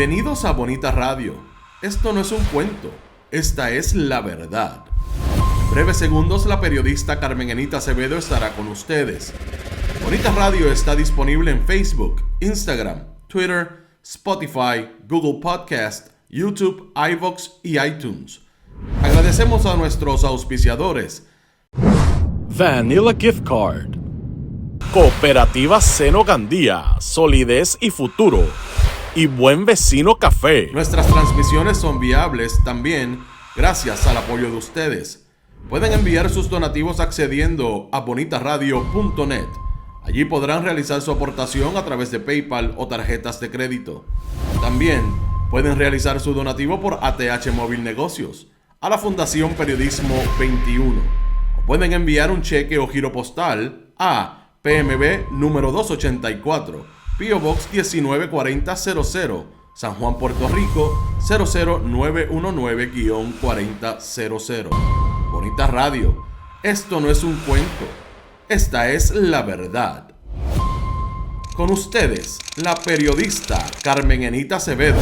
Bienvenidos a Bonita Radio. Esto no es un cuento, esta es la verdad. En breves segundos la periodista Carmen Enita Acevedo estará con ustedes. Bonita Radio está disponible en Facebook, Instagram, Twitter, Spotify, Google Podcast, YouTube, iVoox y iTunes. Agradecemos a nuestros auspiciadores. Vanilla Gift Card, Cooperativa Seno Gandía, Solidez y Futuro, y Buen Vecino Café. Nuestras transmisiones son viables también gracias al apoyo de ustedes. Pueden enviar sus donativos accediendo a bonitaradio.net. Allí podrán realizar su aportación a través de PayPal o tarjetas de crédito. También pueden realizar su donativo por ATH Móvil Negocios a la Fundación Periodismo 21. O pueden enviar un cheque o giro postal a PMB número 284, P.O. Box 194000, San Juan, Puerto Rico 00919-4000. Bonita Radio, esto no es un cuento, esta es la verdad. Con ustedes, la periodista Carmen Enita Acevedo,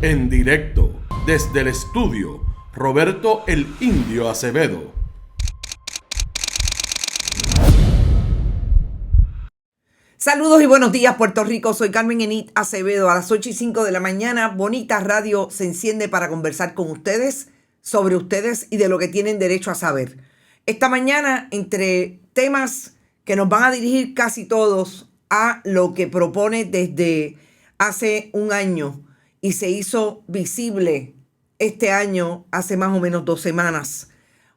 en directo desde el estudio Roberto el Indio Acevedo. Saludos y buenos días, Puerto Rico. Soy Carmen Enita Acevedo. A las 8:05 de la mañana, Bonita Radio se enciende para conversar con ustedes sobre ustedes y de lo que tienen derecho a saber. Esta mañana, entre temas que nos van a dirigir casi todos a lo que propone desde hace un año y se hizo visible este año, hace más o menos 2 semanas,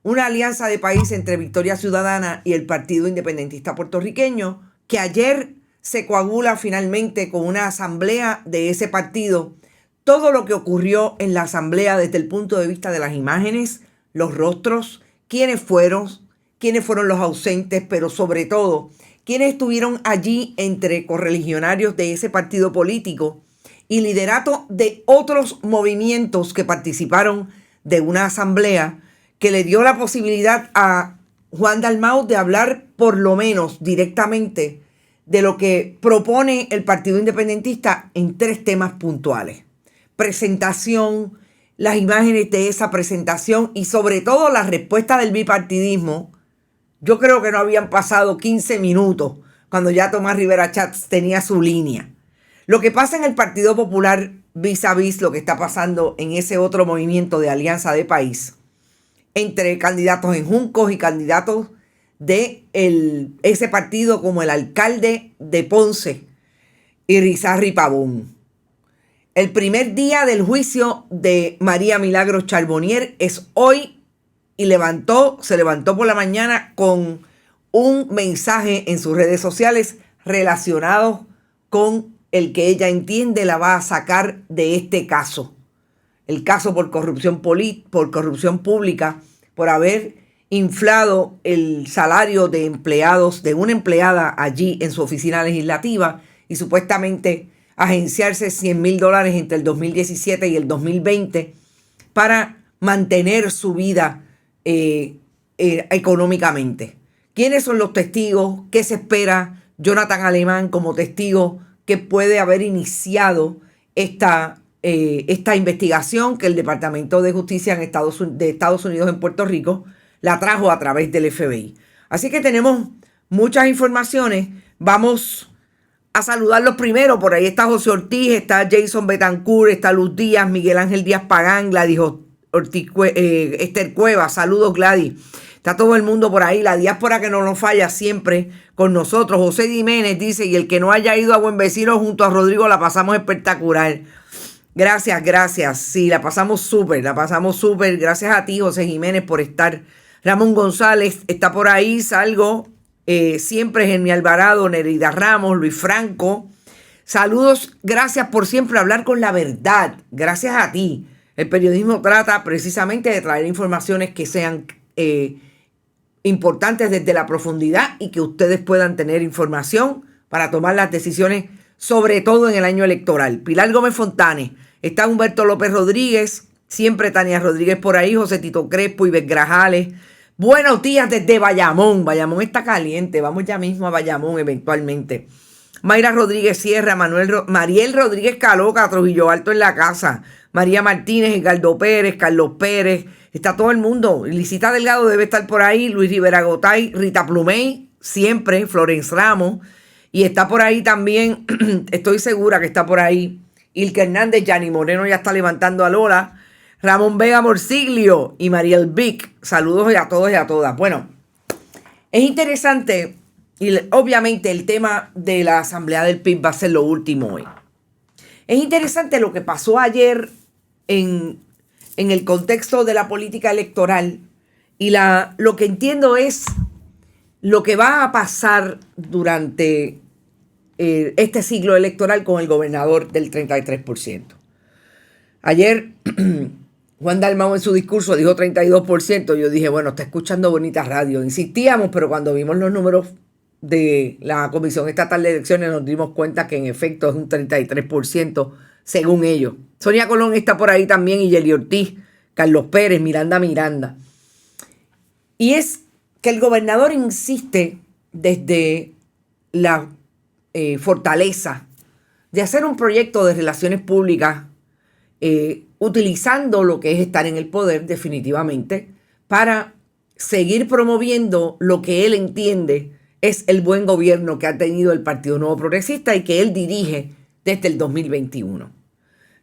una alianza de país entre Victoria Ciudadana y el Partido Independentista Puertorriqueño, que ayer se coagula finalmente con una asamblea de ese partido. Todo lo que ocurrió en la asamblea desde el punto de vista de las imágenes, los rostros, quiénes fueron los ausentes, pero sobre todo, quiénes estuvieron allí entre correligionarios de ese partido político y liderato de otros movimientos que participaron de una asamblea que le dio la posibilidad a Juan Dalmau de hablar por lo menos directamente de lo que propone el Partido Independentista en 3 temas puntuales. Presentación, las imágenes de esa presentación y sobre todo la respuesta del bipartidismo. Yo creo que no habían pasado 15 minutos cuando ya Tomás Rivera Chats tenía su línea. Lo que pasa en el Partido Popular vis a vis lo que está pasando en ese otro movimiento de alianza de país entre candidatos en Juncos y candidatos de ese partido como el alcalde de Ponce, Irizarry Pavón. El primer día del juicio de María Milagros Charbonnier es hoy y se levantó por la mañana con un mensaje en sus redes sociales relacionado con el que ella entiende la va a sacar de este caso. El caso por corrupción pública, por haber inflado el salario de empleados de una empleada allí en su oficina legislativa y supuestamente agenciarse $100,000 entre el 2017 y el 2020 para mantener su vida económicamente. ¿Quiénes son los testigos? ¿Qué se espera? Jonathan Alemán como testigo que puede haber iniciado esta investigación que el Departamento de Justicia de Estados Unidos en Puerto Rico la trajo a través del FBI. Así que tenemos muchas informaciones. Vamos a saludarlos primero. Por ahí está José Ortiz, está Jason Betancourt, está Luz Díaz, Miguel Ángel Díaz Pagán, Gladys Ortiz, Esther Cuevas. Saludos, Gladys. Está todo el mundo por ahí. La diáspora que no nos falla siempre con nosotros. José Jiménez dice, y el que no haya ido a Buen Vecino junto a Rodrigo, la pasamos espectacular. Gracias. Sí, la pasamos súper. Gracias a ti, José Jiménez, por estar. Ramón González está por ahí. Salgo. Siempre Germi Alvarado, Nerida Ramos, Luis Franco. Saludos. Gracias por siempre hablar con la verdad. Gracias a ti. El periodismo trata precisamente de traer informaciones que sean importantes desde la profundidad y que ustedes puedan tener información para tomar las decisiones, sobre todo en el año electoral. Pilar Gómez Fontanes, está Humberto López Rodríguez, siempre Tania Rodríguez por ahí, José Tito Crespo, Ives Grajales. Buenos días desde Bayamón. Bayamón está caliente, vamos ya mismo a Bayamón eventualmente. Mayra Rodríguez Sierra, Mariel Rodríguez Caloca, Trujillo Alto en la casa, María Martínez, Edgardo Pérez, Carlos Pérez, está todo el mundo. Licita Delgado debe estar por ahí, Luis Rivera Gotay, Rita Plumey, siempre, Florence Ramos, y está por ahí también, estoy segura que está por ahí, Ilka Hernández, Yanni Moreno ya está levantando a Lola, Ramón Vega Morsiglio y Mariel Vic. Saludos a todos y a todas. Bueno, es interesante y obviamente el tema de la asamblea del PIB va a ser lo último hoy. Es interesante lo que pasó ayer en el contexto de la política electoral y lo que entiendo es lo que va a pasar durante este ciclo electoral con el gobernador del 33%. Ayer Juan Dalmau en su discurso dijo 32%. Yo dije, bueno, está escuchando Bonita Radio. Insistíamos, pero cuando vimos los números de la Comisión Estatal de Elecciones nos dimos cuenta que en efecto es un 33% según ellos. Sonia Colón está por ahí también, y Yeli Ortiz, Carlos Pérez, Miranda. Y es que el gobernador insiste desde la fortaleza de hacer un proyecto de relaciones públicas utilizando lo que es estar en el poder definitivamente para seguir promoviendo lo que él entiende es el buen gobierno que ha tenido el Partido Nuevo Progresista y que él dirige desde el 2021.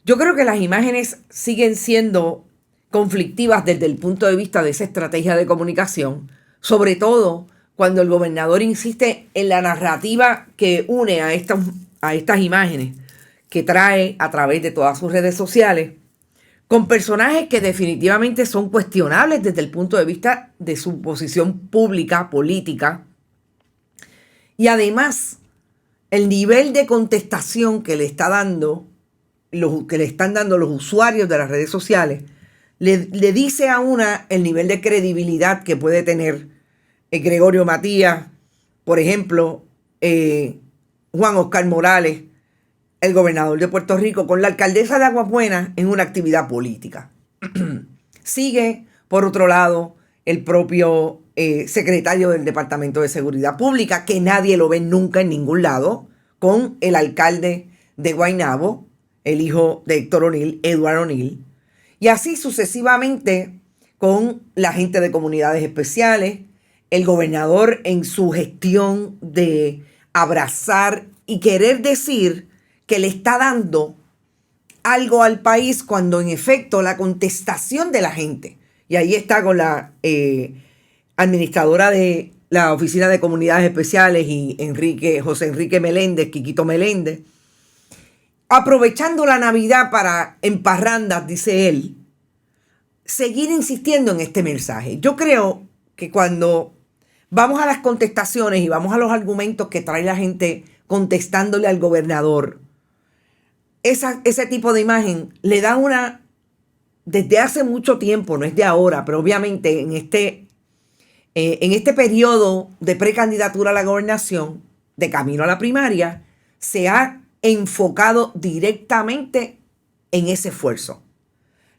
Yo creo que las imágenes siguen siendo conflictivas desde el punto de vista de esa estrategia de comunicación, sobre todo cuando el gobernador insiste en la narrativa que une a estas imágenes que trae a través de todas sus redes sociales, con personajes que definitivamente son cuestionables desde el punto de vista de su posición pública, política, y además el nivel de contestación que le están dando los usuarios de las redes sociales le dice a una el nivel de credibilidad que puede tener Gregorio Matías, por ejemplo, Juan Oscar Morales, el gobernador de Puerto Rico, con la alcaldesa de Aguas Buenas en una actividad política. Sigue, por otro lado, el propio secretario del Departamento de Seguridad Pública, que nadie lo ve nunca en ningún lado, con el alcalde de Guaynabo, el hijo de Héctor O'Neill, Edward O'Neill, y así sucesivamente con la gente de comunidades especiales, el gobernador en su gestión de abrazar y querer decir que le está dando algo al país cuando en efecto la contestación de la gente, y ahí está con la administradora de la Oficina de Comunidades Especiales y José Enrique Meléndez, Quiquito Meléndez, aprovechando la Navidad para en parrandas, dice él, seguir insistiendo en este mensaje. Yo creo que cuando vamos a las contestaciones y vamos a los argumentos que trae la gente contestándole al gobernador, ese tipo de imagen le da desde hace mucho tiempo, no es de ahora, pero obviamente en este periodo de precandidatura a la gobernación, de camino a la primaria, se ha enfocado directamente en ese esfuerzo.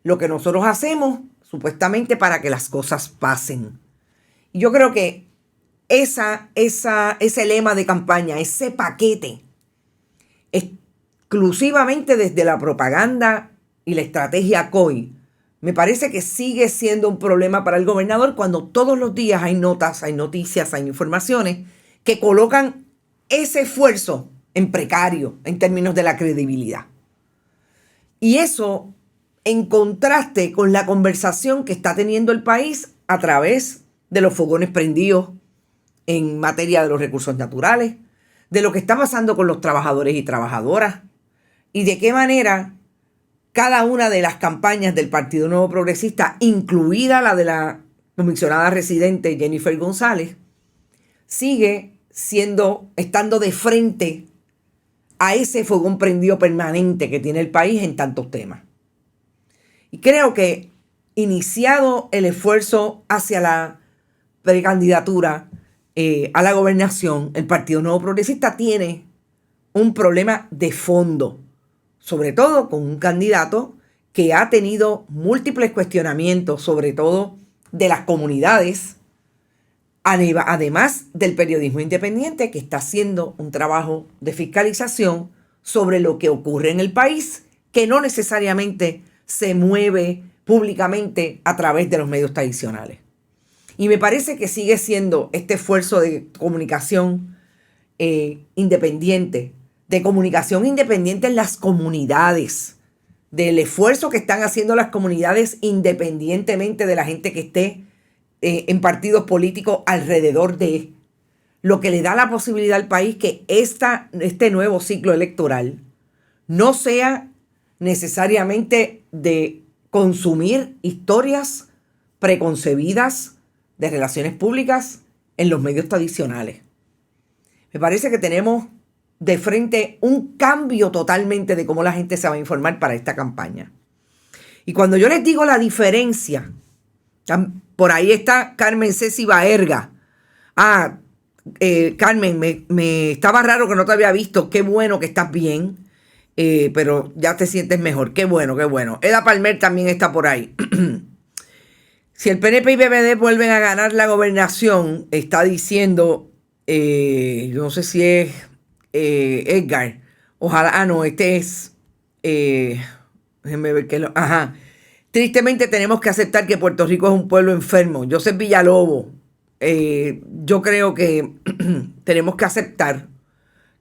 Lo que nosotros hacemos, supuestamente, para que las cosas pasen. Y yo creo que ese lema de campaña, ese paquete, exclusivamente desde la propaganda y la estrategia COI, me parece que sigue siendo un problema para el gobernador cuando todos los días hay notas, hay noticias, hay informaciones que colocan ese esfuerzo en precario en términos de la credibilidad. Y eso en contraste con la conversación que está teniendo el país a través de los fogones prendidos en materia de los recursos naturales, de lo que está pasando con los trabajadores y trabajadoras, y de qué manera cada una de las campañas del Partido Nuevo Progresista, incluida la de la comisionada residente Jennifer González, sigue estando de frente a ese fogón prendido permanente que tiene el país en tantos temas. Y creo que iniciado el esfuerzo hacia la precandidatura a la gobernación, el Partido Nuevo Progresista tiene un problema de fondo, sobre todo con un candidato que ha tenido múltiples cuestionamientos, sobre todo de las comunidades Además del periodismo independiente, que está haciendo un trabajo de fiscalización sobre lo que ocurre en el país, que no necesariamente se mueve públicamente a través de los medios tradicionales. Y me parece que sigue siendo este esfuerzo de comunicación independiente, de comunicación independiente en las comunidades, del esfuerzo que están haciendo las comunidades independientemente de la gente que esté en partidos políticos alrededor de lo que le da la posibilidad al país que este nuevo ciclo electoral no sea necesariamente de consumir historias preconcebidas de relaciones públicas en los medios tradicionales. Me parece que tenemos de frente un cambio totalmente de cómo la gente se va a informar para esta campaña. Y cuando yo les digo la diferencia, por ahí está Carmen Ceci Baerga. Carmen, me estaba raro que no te había visto. Qué bueno que estás bien, pero ya te sientes mejor. Qué bueno, qué bueno. Eda Palmer también está por ahí. Si el PNP y BBD vuelven a ganar la gobernación, está diciendo, no sé si es Edgar, ojalá, no, este es, déjenme ver qué es lo, tristemente tenemos que aceptar que Puerto Rico es un pueblo enfermo. Joseph Villalobos, yo creo que tenemos que aceptar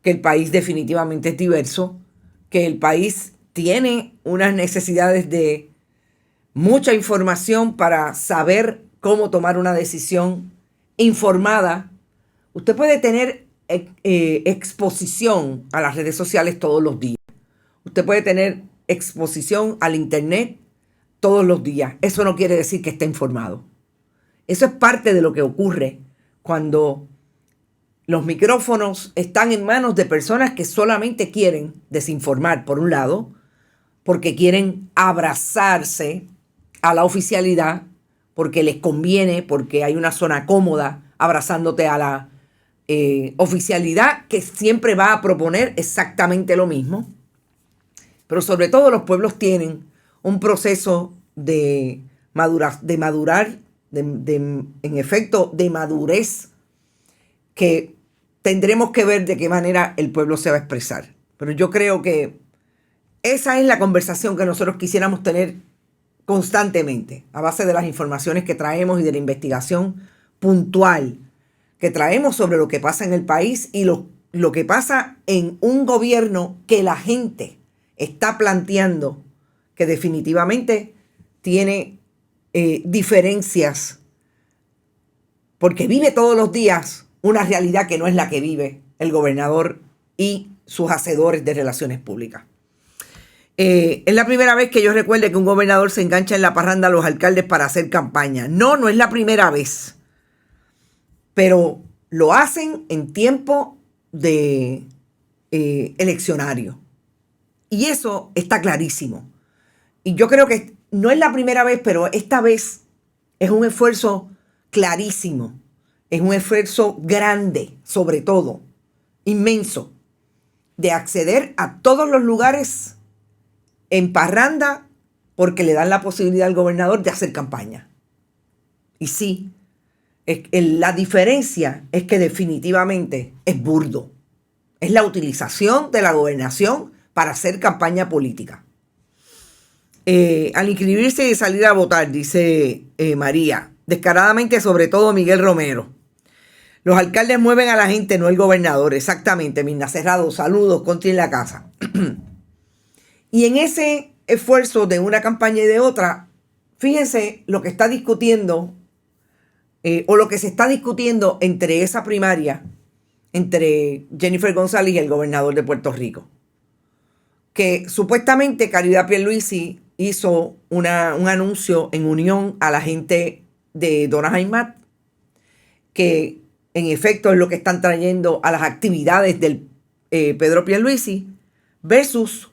que el país definitivamente es diverso, que el país tiene unas necesidades de mucha información para saber cómo tomar una decisión informada. Usted puede tener exposición a las redes sociales todos los días. Usted puede tener exposición al internet todos los días. Eso no quiere decir que esté informado. Eso es parte de lo que ocurre cuando los micrófonos están en manos de personas que solamente quieren desinformar, por un lado, porque quieren abrazarse a la oficialidad, porque les conviene, porque hay una zona cómoda abrazándote a la oficialidad que siempre va a proponer exactamente lo mismo. Pero sobre todo los pueblos tienen un proceso de madurez que tendremos que ver de qué manera el pueblo se va a expresar. Pero yo creo que esa es la conversación que nosotros quisiéramos tener constantemente, a base de las informaciones que traemos y de la investigación puntual que traemos sobre lo que pasa en el país y lo que pasa en un gobierno que la gente está planteando que definitivamente tiene diferencias, porque vive todos los días una realidad que no es la que vive el gobernador y sus hacedores de relaciones públicas. Es la primera vez que yo recuerde que un gobernador se engancha en la parranda a los alcaldes para hacer campaña. No es la primera vez. Pero lo hacen en tiempo de eleccionario. Y eso está clarísimo. Y yo creo que no es la primera vez, pero esta vez es un esfuerzo clarísimo. Es un esfuerzo grande, sobre todo, inmenso, de acceder a todos los lugares en parranda porque le dan la posibilidad al gobernador de hacer campaña. Y sí, la diferencia es que definitivamente es burdo. Es la utilización de la gobernación para hacer campaña política. Al inscribirse y salir a votar, dice María, descaradamente, sobre todo Miguel Romero. Los alcaldes mueven a la gente, no el gobernador. Exactamente, Mirna Cerrado, saludos, Conti en la casa. Y en ese esfuerzo de una campaña y de otra, fíjense lo que está discutiendo o lo que se está discutiendo entre esa primaria, entre Jennifer González y el gobernador de Puerto Rico. Que supuestamente Caridad Pierluisi hizo un anuncio en unión a la gente de Donna Jaimat, que en efecto es lo que están trayendo a las actividades del Pedro Pierluisi, versus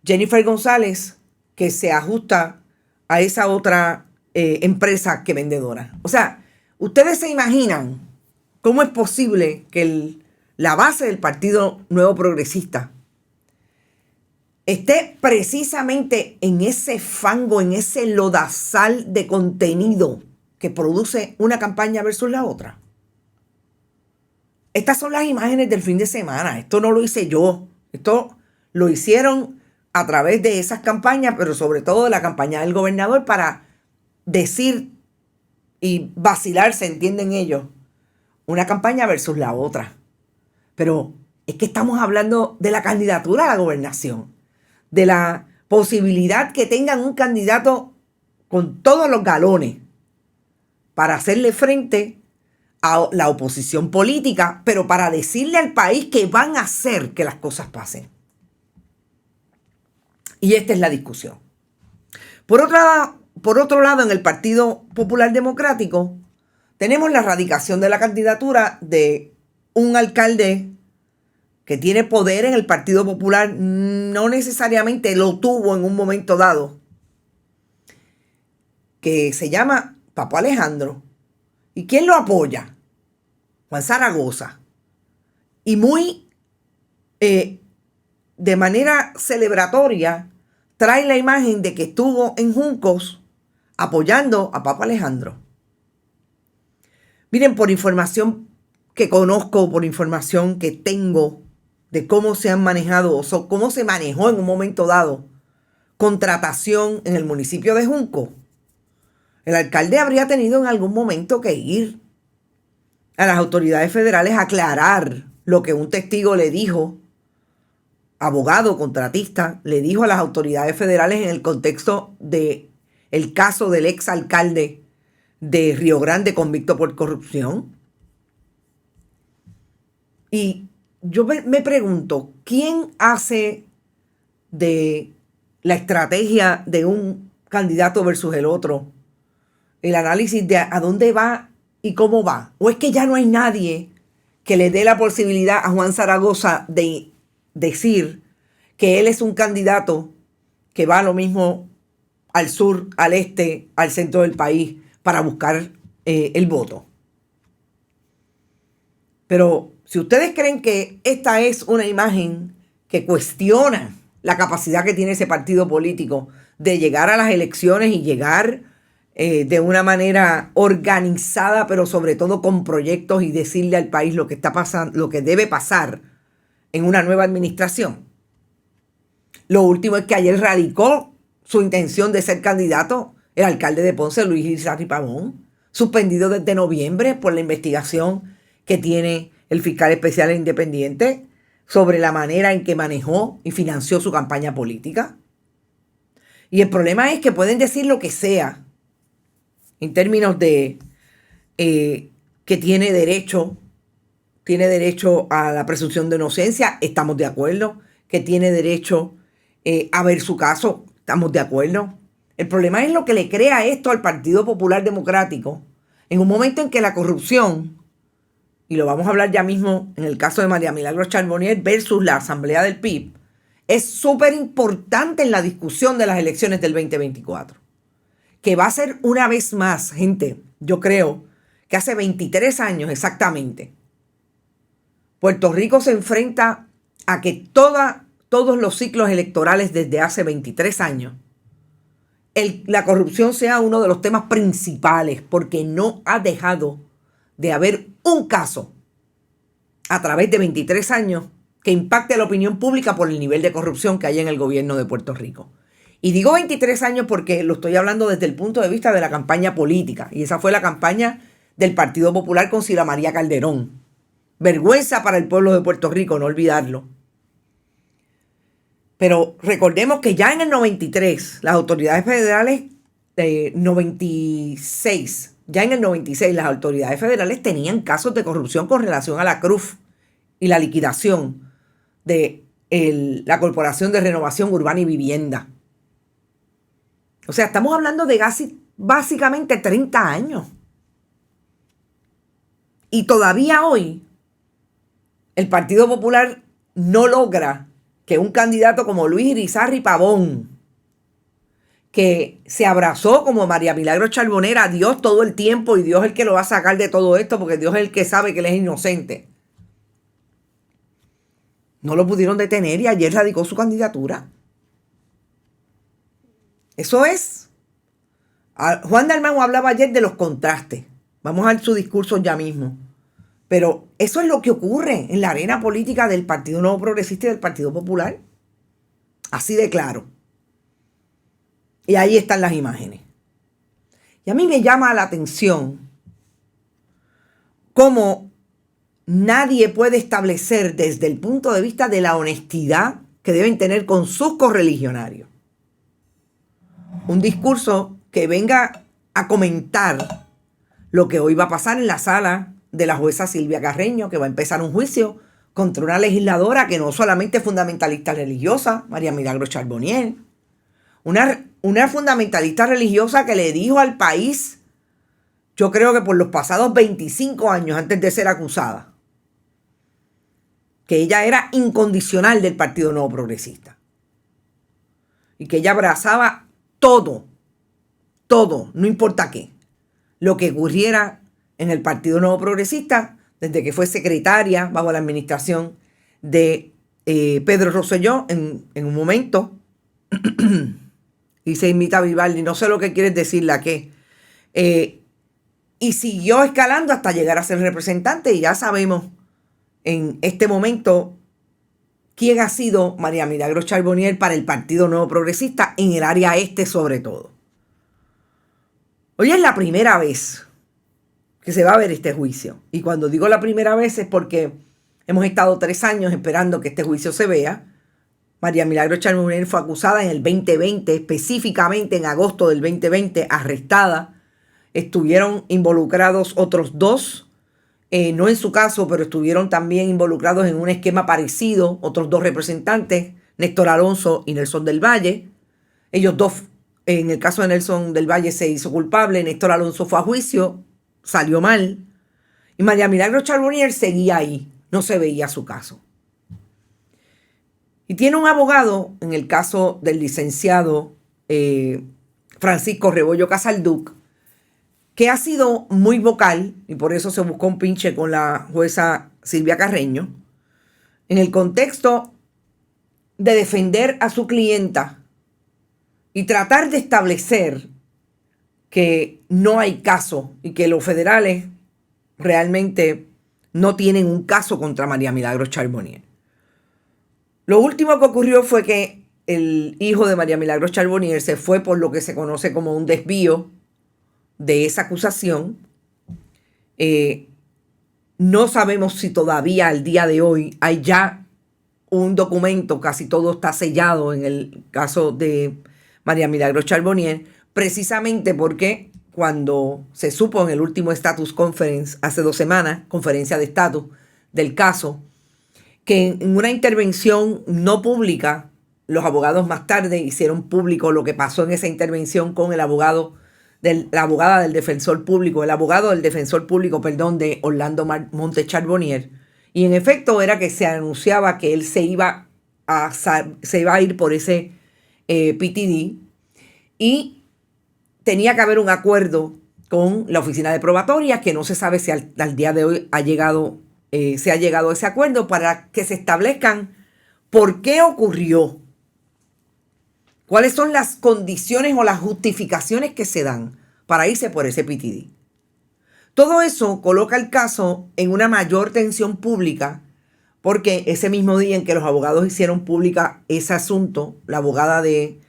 Jennifer González, que se ajusta a esa otra empresa que vende Donna. O sea, ustedes se imaginan cómo es posible que la base del Partido Nuevo Progresista esté precisamente en ese fango, en ese lodazal de contenido que produce una campaña versus la otra. Estas son las imágenes del fin de semana. Esto no lo hice yo. Esto lo hicieron a través de esas campañas, pero sobre todo de la campaña del gobernador para decir y vacilar, se entienden ellos, una campaña versus la otra. Pero es que estamos hablando de la candidatura a la gobernación, de la posibilidad que tengan un candidato con todos los galones para hacerle frente a la oposición política, pero para decirle al país que van a hacer que las cosas pasen. Y esta es la discusión. Por otro lado, en el Partido Popular Democrático, tenemos la radicación de la candidatura de un alcalde que tiene poder en el Partido Popular, no necesariamente lo tuvo en un momento dado, que se llama Papo Alejandro. ¿Y quién lo apoya? Juan Zaragoza. Y muy de manera celebratoria trae la imagen de que estuvo en Juncos apoyando a Papo Alejandro. Miren, por información que conozco, por información que tengo de cómo se han manejado o cómo se manejó en un momento dado contratación en el municipio de Junco, el alcalde habría tenido en algún momento que ir a las autoridades federales a aclarar lo que un testigo le dijo, abogado, contratista, le dijo a las autoridades federales en el contexto de el caso del exalcalde de Río Grande convicto por corrupción. Y yo me pregunto, ¿quién hace de la estrategia de un candidato versus el otro el análisis de a dónde va y cómo va? ¿O es que ya no hay nadie que le dé la posibilidad a Juan Zaragoza de decir que él es un candidato que va lo mismo al sur, al este, al centro del país para buscar el voto? Pero si ustedes creen que esta es una imagen que cuestiona la capacidad que tiene ese partido político de llegar a las elecciones y llegar de una manera organizada, pero sobre todo con proyectos y decirle al país lo que está pasando, lo que debe pasar en una nueva administración. Lo último es que ayer radicó su intención de ser candidato el alcalde de Ponce, Luis Irizarry Pavón, suspendido desde noviembre por la investigación que tiene el fiscal especial e independiente sobre la manera en que manejó y financió su campaña política. Y el problema es que pueden decir lo que sea en términos de que tiene derecho a la presunción de inocencia, estamos de acuerdo, que tiene derecho a ver su caso, estamos de acuerdo. El problema es lo que le crea esto al Partido Popular Democrático en un momento en que la corrupción, y lo vamos a hablar ya mismo en el caso de María Milagros Charbonnier versus la Asamblea del PIB, es súper importante en la discusión de las elecciones del 2024. Que va a ser una vez más, gente, yo creo que hace 23 años exactamente, Puerto Rico se enfrenta a que todos los ciclos electorales desde hace 23 años, la corrupción sea uno de los temas principales, porque no ha dejado de haber un caso a través de 23 años que impacte a la opinión pública por el nivel de corrupción que hay en el gobierno de Puerto Rico. Y digo 23 años porque lo estoy hablando desde el punto de vista de la campaña política. Y esa fue la campaña del Partido Popular con Sila María Calderón. Vergüenza para el pueblo de Puerto Rico, no olvidarlo. Pero recordemos que ya en el 93, las autoridades federales, 96, ya en el 96 las autoridades federales tenían casos de corrupción con relación a la CRUF y la liquidación de la Corporación de Renovación Urbana y Vivienda. O sea, estamos hablando de básicamente 30 años. Y todavía hoy el Partido Popular no logra que un candidato como Luis Irizarry Pavón, que se abrazó como María Milagros Charbonnier a Dios todo el tiempo, y Dios es el que lo va a sacar de todo esto porque Dios es el que sabe que él es inocente, no lo pudieron detener y ayer radicó su candidatura. Eso es Juan Dalmau hablaba ayer de los contrastes. Vamos a ver su discurso ya mismo. Pero eso es lo que ocurre en la arena política del Partido Nuevo Progresista y del Partido Popular. Así de claro. Y ahí están las imágenes. Y a mí me llama la atención cómo nadie puede establecer desde el punto de vista de la honestidad que deben tener con sus correligionarios un discurso que venga a comentar lo que hoy va a pasar en la sala de la jueza Silvia Carreño, que va a empezar un juicio contra una legisladora que no solamente es fundamentalista religiosa, María Milagros Charbonnier, una fundamentalista religiosa que le dijo al país, yo creo que por los pasados 25 años antes de ser acusada, que ella era incondicional del Partido Nuevo Progresista y que ella abrazaba todo, no importa qué, lo que ocurriera en el Partido Nuevo Progresista, desde que fue secretaria bajo la administración de Pedro Rosselló en un momento, y se imita a Vivaldi, no sé lo que quieres decirle a qué, y siguió escalando hasta llegar a ser representante, y ya sabemos en este momento quién ha sido María Milagros Charbonnier para el Partido Nuevo Progresista en el área este sobre todo. Hoy es la primera vez que se va a ver este juicio. Y cuando digo la primera vez es porque hemos estado 3 años esperando que este juicio se vea. María Milagros Charbonnier fue acusada en el 2020, específicamente en agosto del 2020, arrestada. Estuvieron involucrados otros 2, no en su caso, pero estuvieron también involucrados en un esquema parecido, otros 2 representantes, Néstor Alonso y Nelson del Valle. Ellos 2, en el caso de Nelson del Valle se hizo culpable, Néstor Alonso fue a juicio, salió mal, y María Milagros Charbonnier seguía ahí, no se veía su caso. Y tiene un abogado, en el caso del licenciado Francisco Rebollo Casalduc, que ha sido muy vocal, y por eso se buscó un pinche con la jueza Silvia Carreño, en el contexto de defender a su clienta y tratar de establecer que no hay caso y que los federales realmente no tienen un caso contra María Milagros Charbonnier. Lo último que ocurrió fue que el hijo de María Milagros Charbonnier se fue por lo que se conoce como un desvío de esa acusación. No sabemos si todavía al día de hoy hay ya un documento, casi todo está sellado en el caso de María Milagros Charbonnier, precisamente porque cuando se supo en el último Status Conference hace 2 semanas, conferencia de estatus del caso, que en una intervención no pública, los abogados más tarde hicieron público lo que pasó en esa intervención con la abogada del defensor público, de Orlando Montes Charbonnier. Y en efecto era que se anunciaba que él se iba a ir por ese PTD y tenía que haber un acuerdo con la oficina de probatoria, que no se sabe si al día de hoy se ha llegado a ese acuerdo, para que se establezcan por qué ocurrió, cuáles son las condiciones o las justificaciones que se dan para irse por ese PTD. Todo eso coloca el caso en una mayor tensión pública, porque ese mismo día en que los abogados hicieron pública ese asunto, la abogada de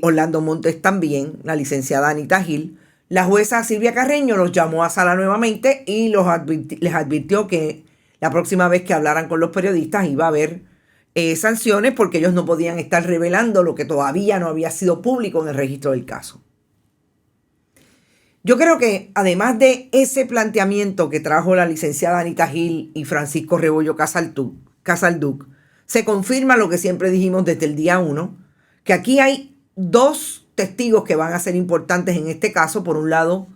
Orlando Montes también, la licenciada Anita Gil, la jueza Silvia Carreño los llamó a sala nuevamente y les advirtió que la próxima vez que hablaran con los periodistas iba a haber sanciones, porque ellos no podían estar revelando lo que todavía no había sido público en el registro del caso. Yo creo que además de ese planteamiento que trajo la licenciada Anita Gil y Francisco Rebollo Casalduc, se confirma lo que siempre dijimos desde el día 1, que aquí hay 2 testigos que van a ser importantes en este caso. Por un lado,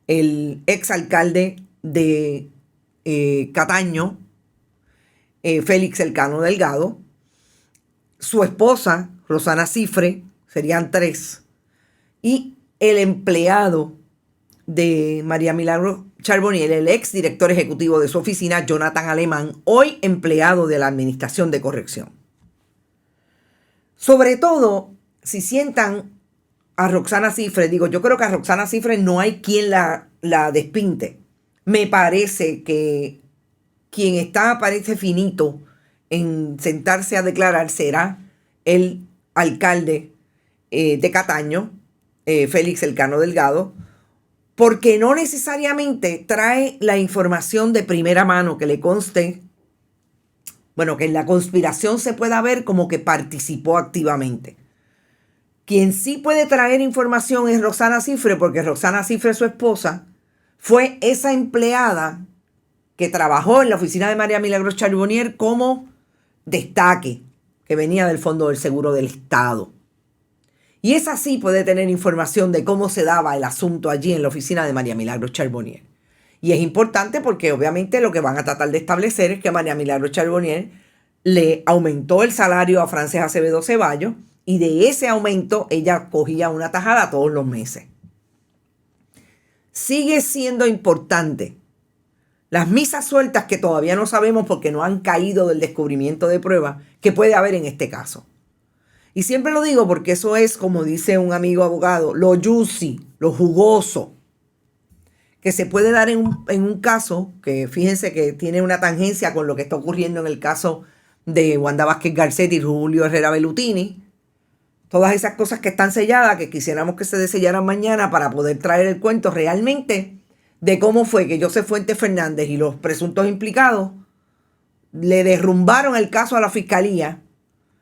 el exalcalde de Cataño, Félix Elcano Delgado, su esposa, Rosana Cifre, serían 3, y el empleado de María Milagros Charbonnier, el ex director ejecutivo de su oficina, Jonathan Alemán, hoy empleado de la Administración de Corrección. Sobre todo, si sientan a Roxana Cifre, yo creo que a Roxana Cifre no hay quien la despinte. Me parece que quien parece finito en sentarse a declarar será el alcalde de Cataño, Félix Elcano Delgado, porque no necesariamente trae la información de primera mano que le conste, bueno, que en la conspiración se pueda ver como que participó activamente. Quien sí puede traer información es Roxana Cifre, porque Roxana Cifre, su esposa, fue esa empleada que trabajó en la oficina de María Milagros Charbonnier como destaque, que venía del Fondo del Seguro del Estado. Y esa sí puede tener información de cómo se daba el asunto allí en la oficina de María Milagros Charbonnier. Y es importante porque obviamente lo que van a tratar de establecer es que María Milagros Charbonnier le aumentó el salario a Frances Acevedo Ceballos y de ese aumento ella cogía una tajada todos los meses. Sigue siendo importante las misas sueltas que todavía no sabemos porque no han caído del descubrimiento de pruebas que puede haber en este caso. Y siempre lo digo porque eso es, como dice un amigo abogado, lo juicy, lo jugoso, que se puede dar en un caso que fíjense que tiene una tangencia con lo que está ocurriendo en el caso de Wanda Vázquez Garcet y Julio Herrera Bellutini. Todas esas cosas que están selladas, que quisiéramos que se desellaran mañana para poder traer el cuento realmente de cómo fue que Joseph Fuentes Fernández y los presuntos implicados le derrumbaron el caso a la fiscalía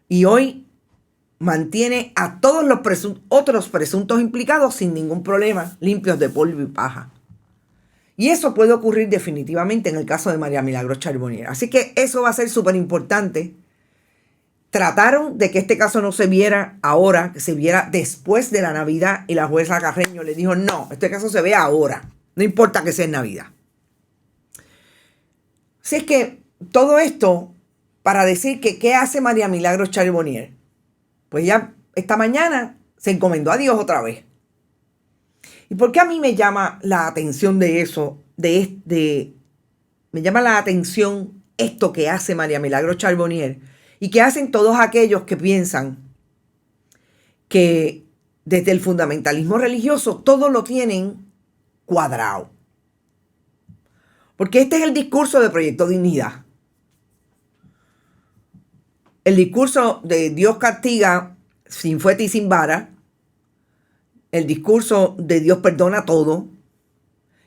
y hoy mantiene a todos los otros presuntos implicados sin ningún problema, limpios de polvo y paja. Y eso puede ocurrir definitivamente en el caso de María Milagros Charbonnier. Así que eso va a ser súper importante. Trataron de que este caso no se viera ahora, que se viera después de la Navidad, y la jueza Carreño le dijo, no, este caso se ve ahora, no importa que sea en Navidad. Así es que todo esto para decir que ¿qué hace María Milagros Charbonnier? Pues ya esta mañana se encomendó a Dios otra vez. ¿Y por qué a mí me llama la atención de eso? Me llama la atención esto que hace María Milagros Charbonnier y que hacen todos aquellos que piensan que desde el fundamentalismo religioso todo lo tienen cuadrado. Porque este es el discurso de Proyecto Dignidad. El discurso de Dios castiga sin fuete y sin vara. El discurso de Dios perdona todo.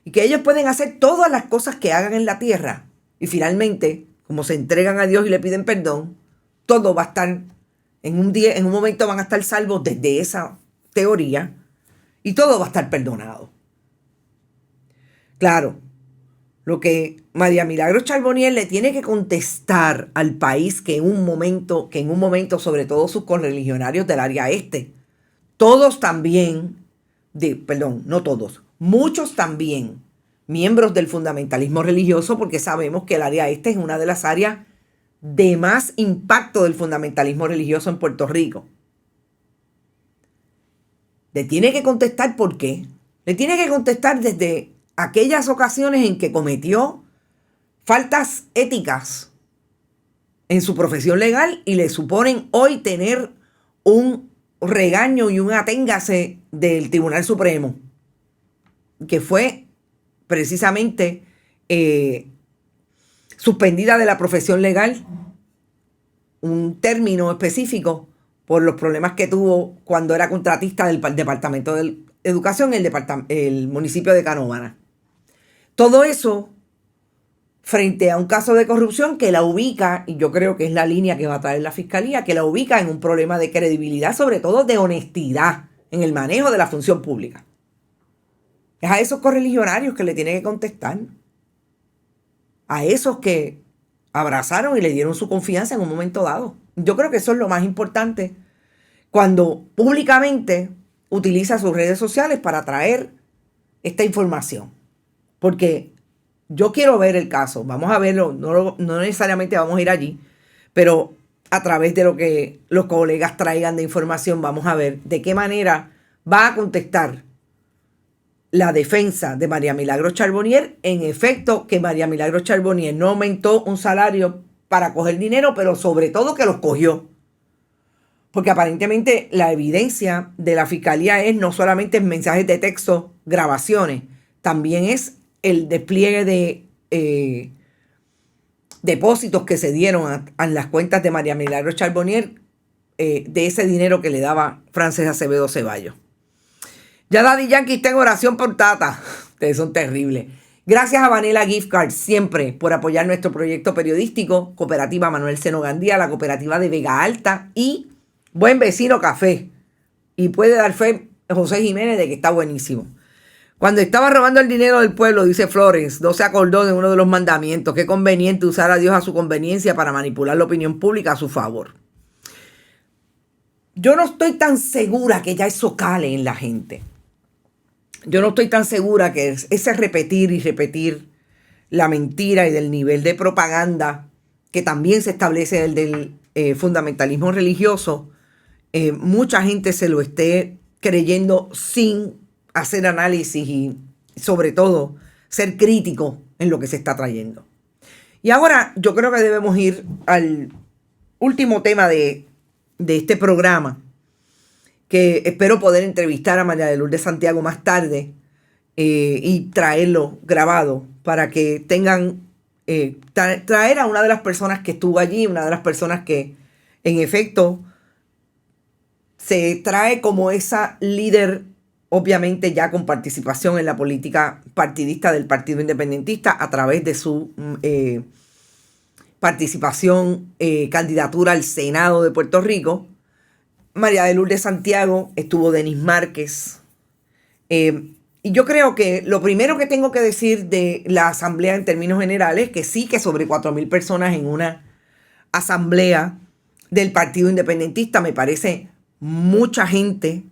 Y que ellos pueden hacer todas las cosas que hagan en la tierra. Y finalmente, como se entregan a Dios y le piden perdón, todo va a estar, en un momento van a estar salvos desde esa teoría. Y todo va a estar perdonado. Claro, lo que María Milagros Charbonnier le tiene que contestar al país que en un momento, sobre todo sus correligionarios del área este, todos también, no todos, muchos también, miembros del fundamentalismo religioso, porque sabemos que el área este es una de las áreas de más impacto del fundamentalismo religioso en Puerto Rico. Le tiene que contestar por qué. Le tiene que contestar desde aquellas ocasiones en que cometió faltas éticas en su profesión legal y le suponen hoy tener un regaño y un aténgase del Tribunal Supremo, que fue precisamente suspendida de la profesión legal, un término específico por los problemas que tuvo cuando era contratista del Departamento de Educación en el municipio de Canóvana. Todo eso frente a un caso de corrupción que la ubica, y yo creo que es la línea que va a traer la Fiscalía, que la ubica en un problema de credibilidad, sobre todo de honestidad en el manejo de la función pública. Es a esos correligionarios que le tiene que contestar. A esos que abrazaron y le dieron su confianza en un momento dado. Yo creo que eso es lo más importante cuando públicamente utiliza sus redes sociales para traer esta información. Porque yo quiero ver el caso, vamos a verlo, no necesariamente vamos a ir allí, pero a través de lo que los colegas traigan de información, vamos a ver de qué manera va a contestar la defensa de María Milagros Charbonnier. En efecto, que María Milagros Charbonnier no aumentó un salario para coger dinero, pero sobre todo que los cogió. Porque aparentemente la evidencia de la fiscalía es no solamente mensajes de texto, grabaciones, también es el despliegue de depósitos que se dieron a las cuentas de María Milagros Charbonnier de ese dinero que le daba Frances Acevedo Ceballos. Ya Daddy Yankee está en oración por Tata. Ustedes son terribles. Gracias a Vanilla Gift Card siempre por apoyar nuestro proyecto periodístico, Cooperativa Manuel Seno Gandía, la Cooperativa de Vega Alta y Buen Vecino Café. Y puede dar fe José Jiménez de que está buenísimo. Cuando estaba robando el dinero del pueblo, dice Florence, no se acordó de uno de los mandamientos. Qué conveniente usar a Dios a su conveniencia para manipular la opinión pública a su favor. Yo no estoy tan segura que ya eso cale en la gente. Yo no estoy tan segura que ese repetir y repetir la mentira y del nivel de propaganda que también se establece el del fundamentalismo religioso, mucha gente se lo esté creyendo sin hacer análisis y sobre todo ser crítico en lo que se está trayendo. Y ahora yo creo que debemos ir al último tema de este programa, que espero poder entrevistar a María de Lourdes Santiago más tarde y traerlo grabado para que tengan, traer a una de las personas que estuvo allí, una de las personas que en efecto se trae como esa líder, obviamente ya con participación en la política partidista del Partido Independentista a través de su participación, candidatura al Senado de Puerto Rico. María de Lourdes Santiago, estuvo Denis Márquez. Y yo creo que lo primero que tengo que decir de la asamblea en términos generales, que sí que sobre 4,000 personas en una asamblea del Partido Independentista me parece mucha gente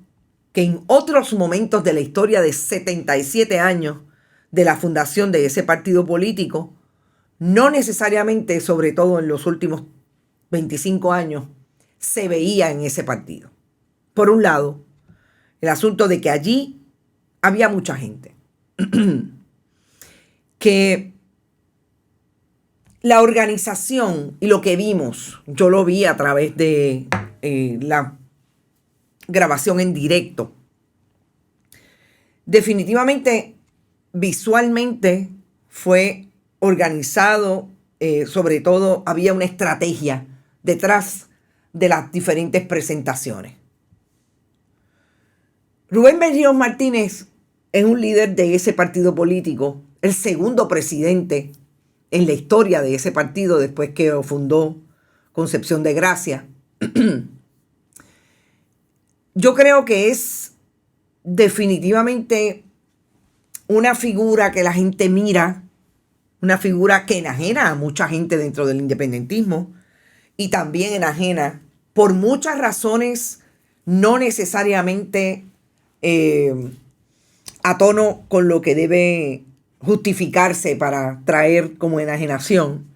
que en otros momentos de la historia de 77 años de la fundación de ese partido político, no necesariamente, sobre todo en los últimos 25 años, se veía en ese partido. Por un lado, el asunto de que allí había mucha gente. Que la organización y lo que vimos, yo lo vi a través de la grabación en directo. Definitivamente, visualmente fue organizado, sobre todo había una estrategia detrás de las diferentes presentaciones. Rubén Berríos Martínez es un líder de ese partido político, el segundo presidente en la historia de ese partido después que lo fundó Concepción de Gracia. Yo creo que es definitivamente una figura que la gente mira, una figura que enajena a mucha gente dentro del independentismo y también enajena por muchas razones, no necesariamente a tono con lo que debe justificarse para traer como enajenación,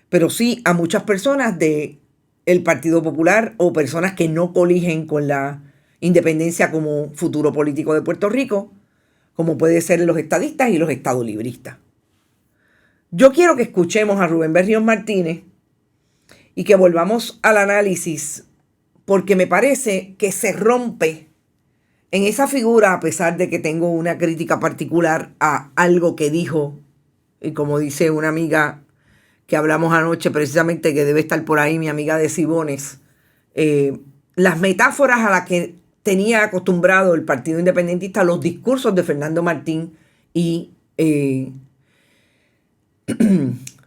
pero sí a muchas personas del Partido Popular o personas que no coligen con la independencia como futuro político de Puerto Rico, como puede ser los estadistas y los estadolibristas. Yo quiero que escuchemos a Rubén Berríos Martínez y que volvamos al análisis, porque me parece que se rompe en esa figura, a pesar de que tengo una crítica particular a algo que dijo, y como dice una amiga que hablamos anoche, precisamente que debe estar por ahí, mi amiga de Cibones, las metáforas a las que tenía acostumbrado el Partido Independentista, los discursos de Fernando Martín y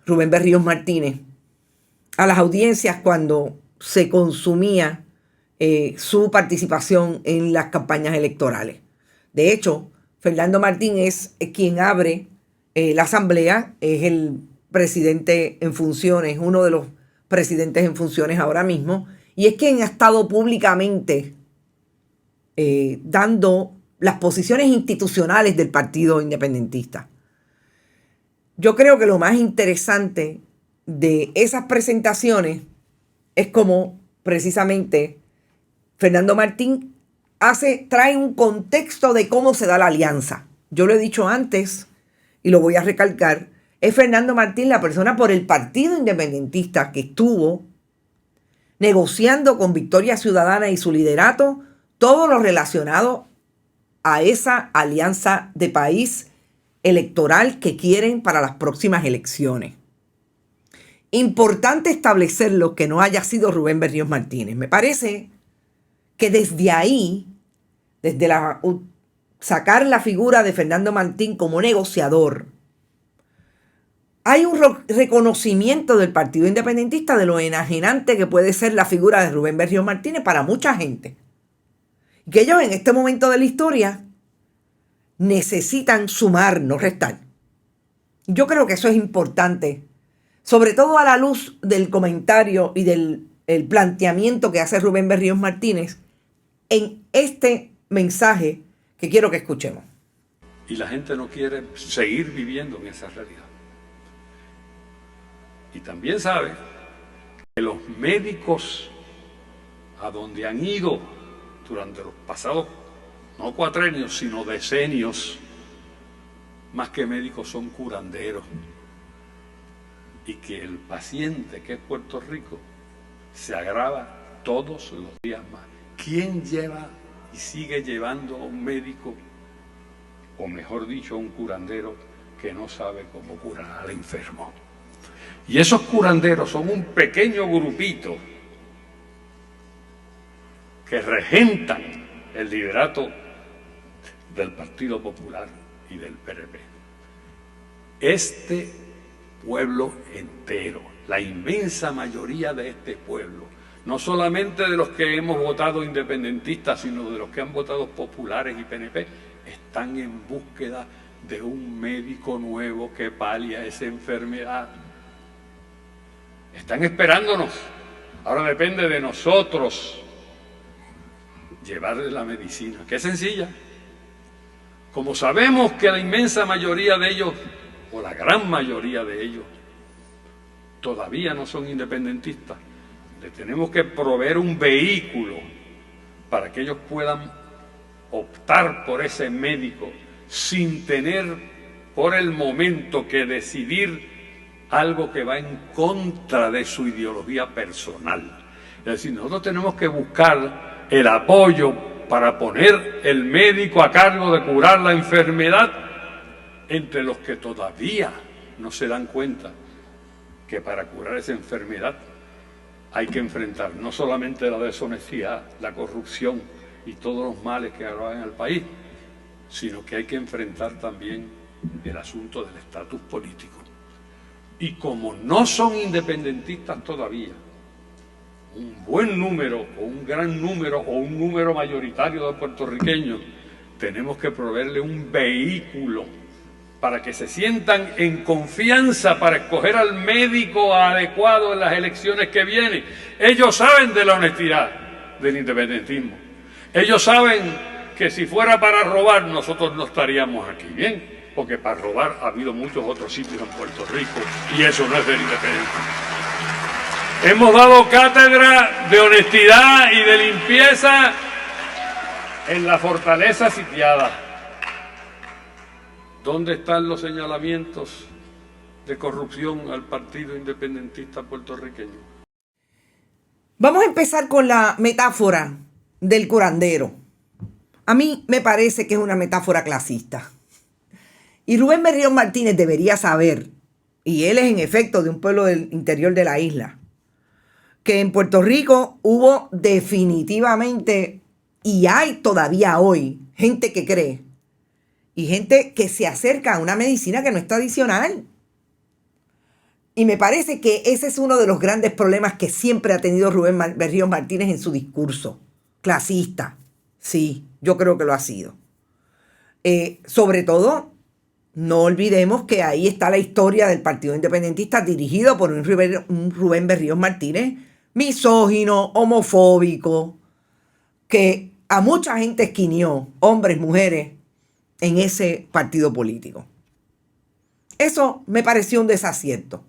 Rubén Berríos Martínez, a las audiencias cuando se consumía su participación en las campañas electorales. De hecho, Fernando Martín es quien abre la asamblea, es el presidente en funciones, uno de los presidentes en funciones ahora mismo, y es quien ha estado públicamente dando las posiciones institucionales del Partido Independentista. Yo creo que lo más interesante de esas presentaciones es como precisamente Fernando Martín trae un contexto de cómo se da la alianza. Yo lo he dicho antes y lo voy a recalcar. Es Fernando Martín la persona por el Partido Independentista que estuvo negociando con Victoria Ciudadana y su liderato todo lo relacionado a esa alianza de país electoral que quieren para las próximas elecciones. Importante establecerlo que no haya sido Rubén Berríos Martínez. Me parece que desde ahí, desde sacar la figura de Fernando Martín como negociador, hay un reconocimiento del Partido Independentista de lo enajenante que puede ser la figura de Rubén Berríos Martínez para mucha gente. Y que ellos en este momento de la historia necesitan sumar, no restar. Yo creo que eso es importante, sobre todo a la luz del comentario y del planteamiento que hace Rubén Berríos Martínez en este mensaje que quiero que escuchemos. Y la gente no quiere seguir viviendo en esa realidad. Y también sabe que los médicos a donde han ido durante los pasados, no cuatrenios, sino decenios, más que médicos son curanderos. Y que el paciente, que es Puerto Rico, se agrava todos los días más. ¿Quién lleva y sigue llevando a un médico, o mejor dicho, a un curandero que no sabe cómo curar al enfermo? Y esos curanderos son un pequeño grupito que regentan el liderato del Partido Popular y del PRP. Este pueblo entero, la inmensa mayoría de este pueblo, no solamente de los que hemos votado independentistas, sino de los que han votado populares y PNP, están en búsqueda de un médico nuevo que palia esa enfermedad. Están esperándonos. Ahora depende de nosotros llevarles la medicina, que es sencilla. Como sabemos que la inmensa mayoría de ellos, o la gran mayoría de ellos, todavía no son independentistas, les tenemos que proveer un vehículo para que ellos puedan optar por ese médico sin tener por el momento que decidir algo que va en contra de su ideología personal. Es decir, nosotros tenemos que buscar el apoyo para poner el médico a cargo de curar la enfermedad entre los que todavía no se dan cuenta que para curar esa enfermedad hay que enfrentar no solamente la deshonestidad, la corrupción y todos los males que agravan al país, sino que hay que enfrentar también el asunto del estatus político. Y como no son independentistas todavía, un buen número o un gran número o un número mayoritario de puertorriqueños, tenemos que proveerle un vehículo para que se sientan en confianza para escoger al médico adecuado en las elecciones que vienen. Ellos saben de la honestidad del independentismo. Ellos saben que si fuera para robar, nosotros no estaríamos aquí, ¿bien? Porque para robar ha habido muchos otros sitios en Puerto Rico y eso no es del independentismo. Hemos dado cátedra de honestidad y de limpieza en la fortaleza sitiada. ¿Dónde están los señalamientos de corrupción al Partido Independentista puertorriqueño? Vamos a empezar con la metáfora del curandero. A mí me parece que es una metáfora clasista. Y Rubén Berríos Martínez debería saber, y él es en efecto de un pueblo del interior de la isla, que en Puerto Rico hubo definitivamente, y hay todavía hoy, gente que cree, y gente que se acerca a una medicina que no es tradicional. Y me parece que ese es uno de los grandes problemas que siempre ha tenido Rubén Berríos Martínez en su discurso. Clasista. Sí, yo creo que lo ha sido. Sobre todo, no olvidemos que ahí está la historia del Partido Independentista dirigido por un Rubén Berríos Martínez misógino, homofóbico, que a mucha gente esquinió, hombres, mujeres, en ese partido político. Eso me pareció un desacierto.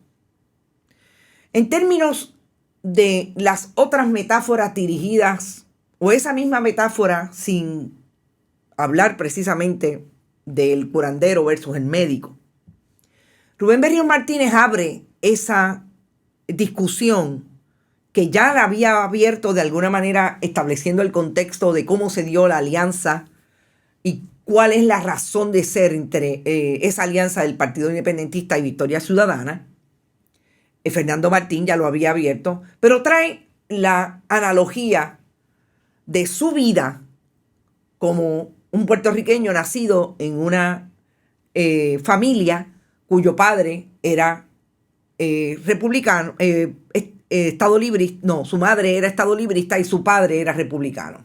En términos de las otras metáforas dirigidas, o esa misma metáfora sin hablar precisamente del curandero versus el médico, Rubén Berríos Martínez abre esa discusión que ya la había abierto de alguna manera estableciendo el contexto de cómo se dio la alianza y cuál es la razón de ser entre esa alianza del Partido Independentista y Victoria Ciudadana. Fernando Martín ya lo había abierto, pero trae la analogía de su vida como un puertorriqueño nacido en una familia cuyo padre era republicano, estado librista, no, su madre era estado librista y su padre era republicano.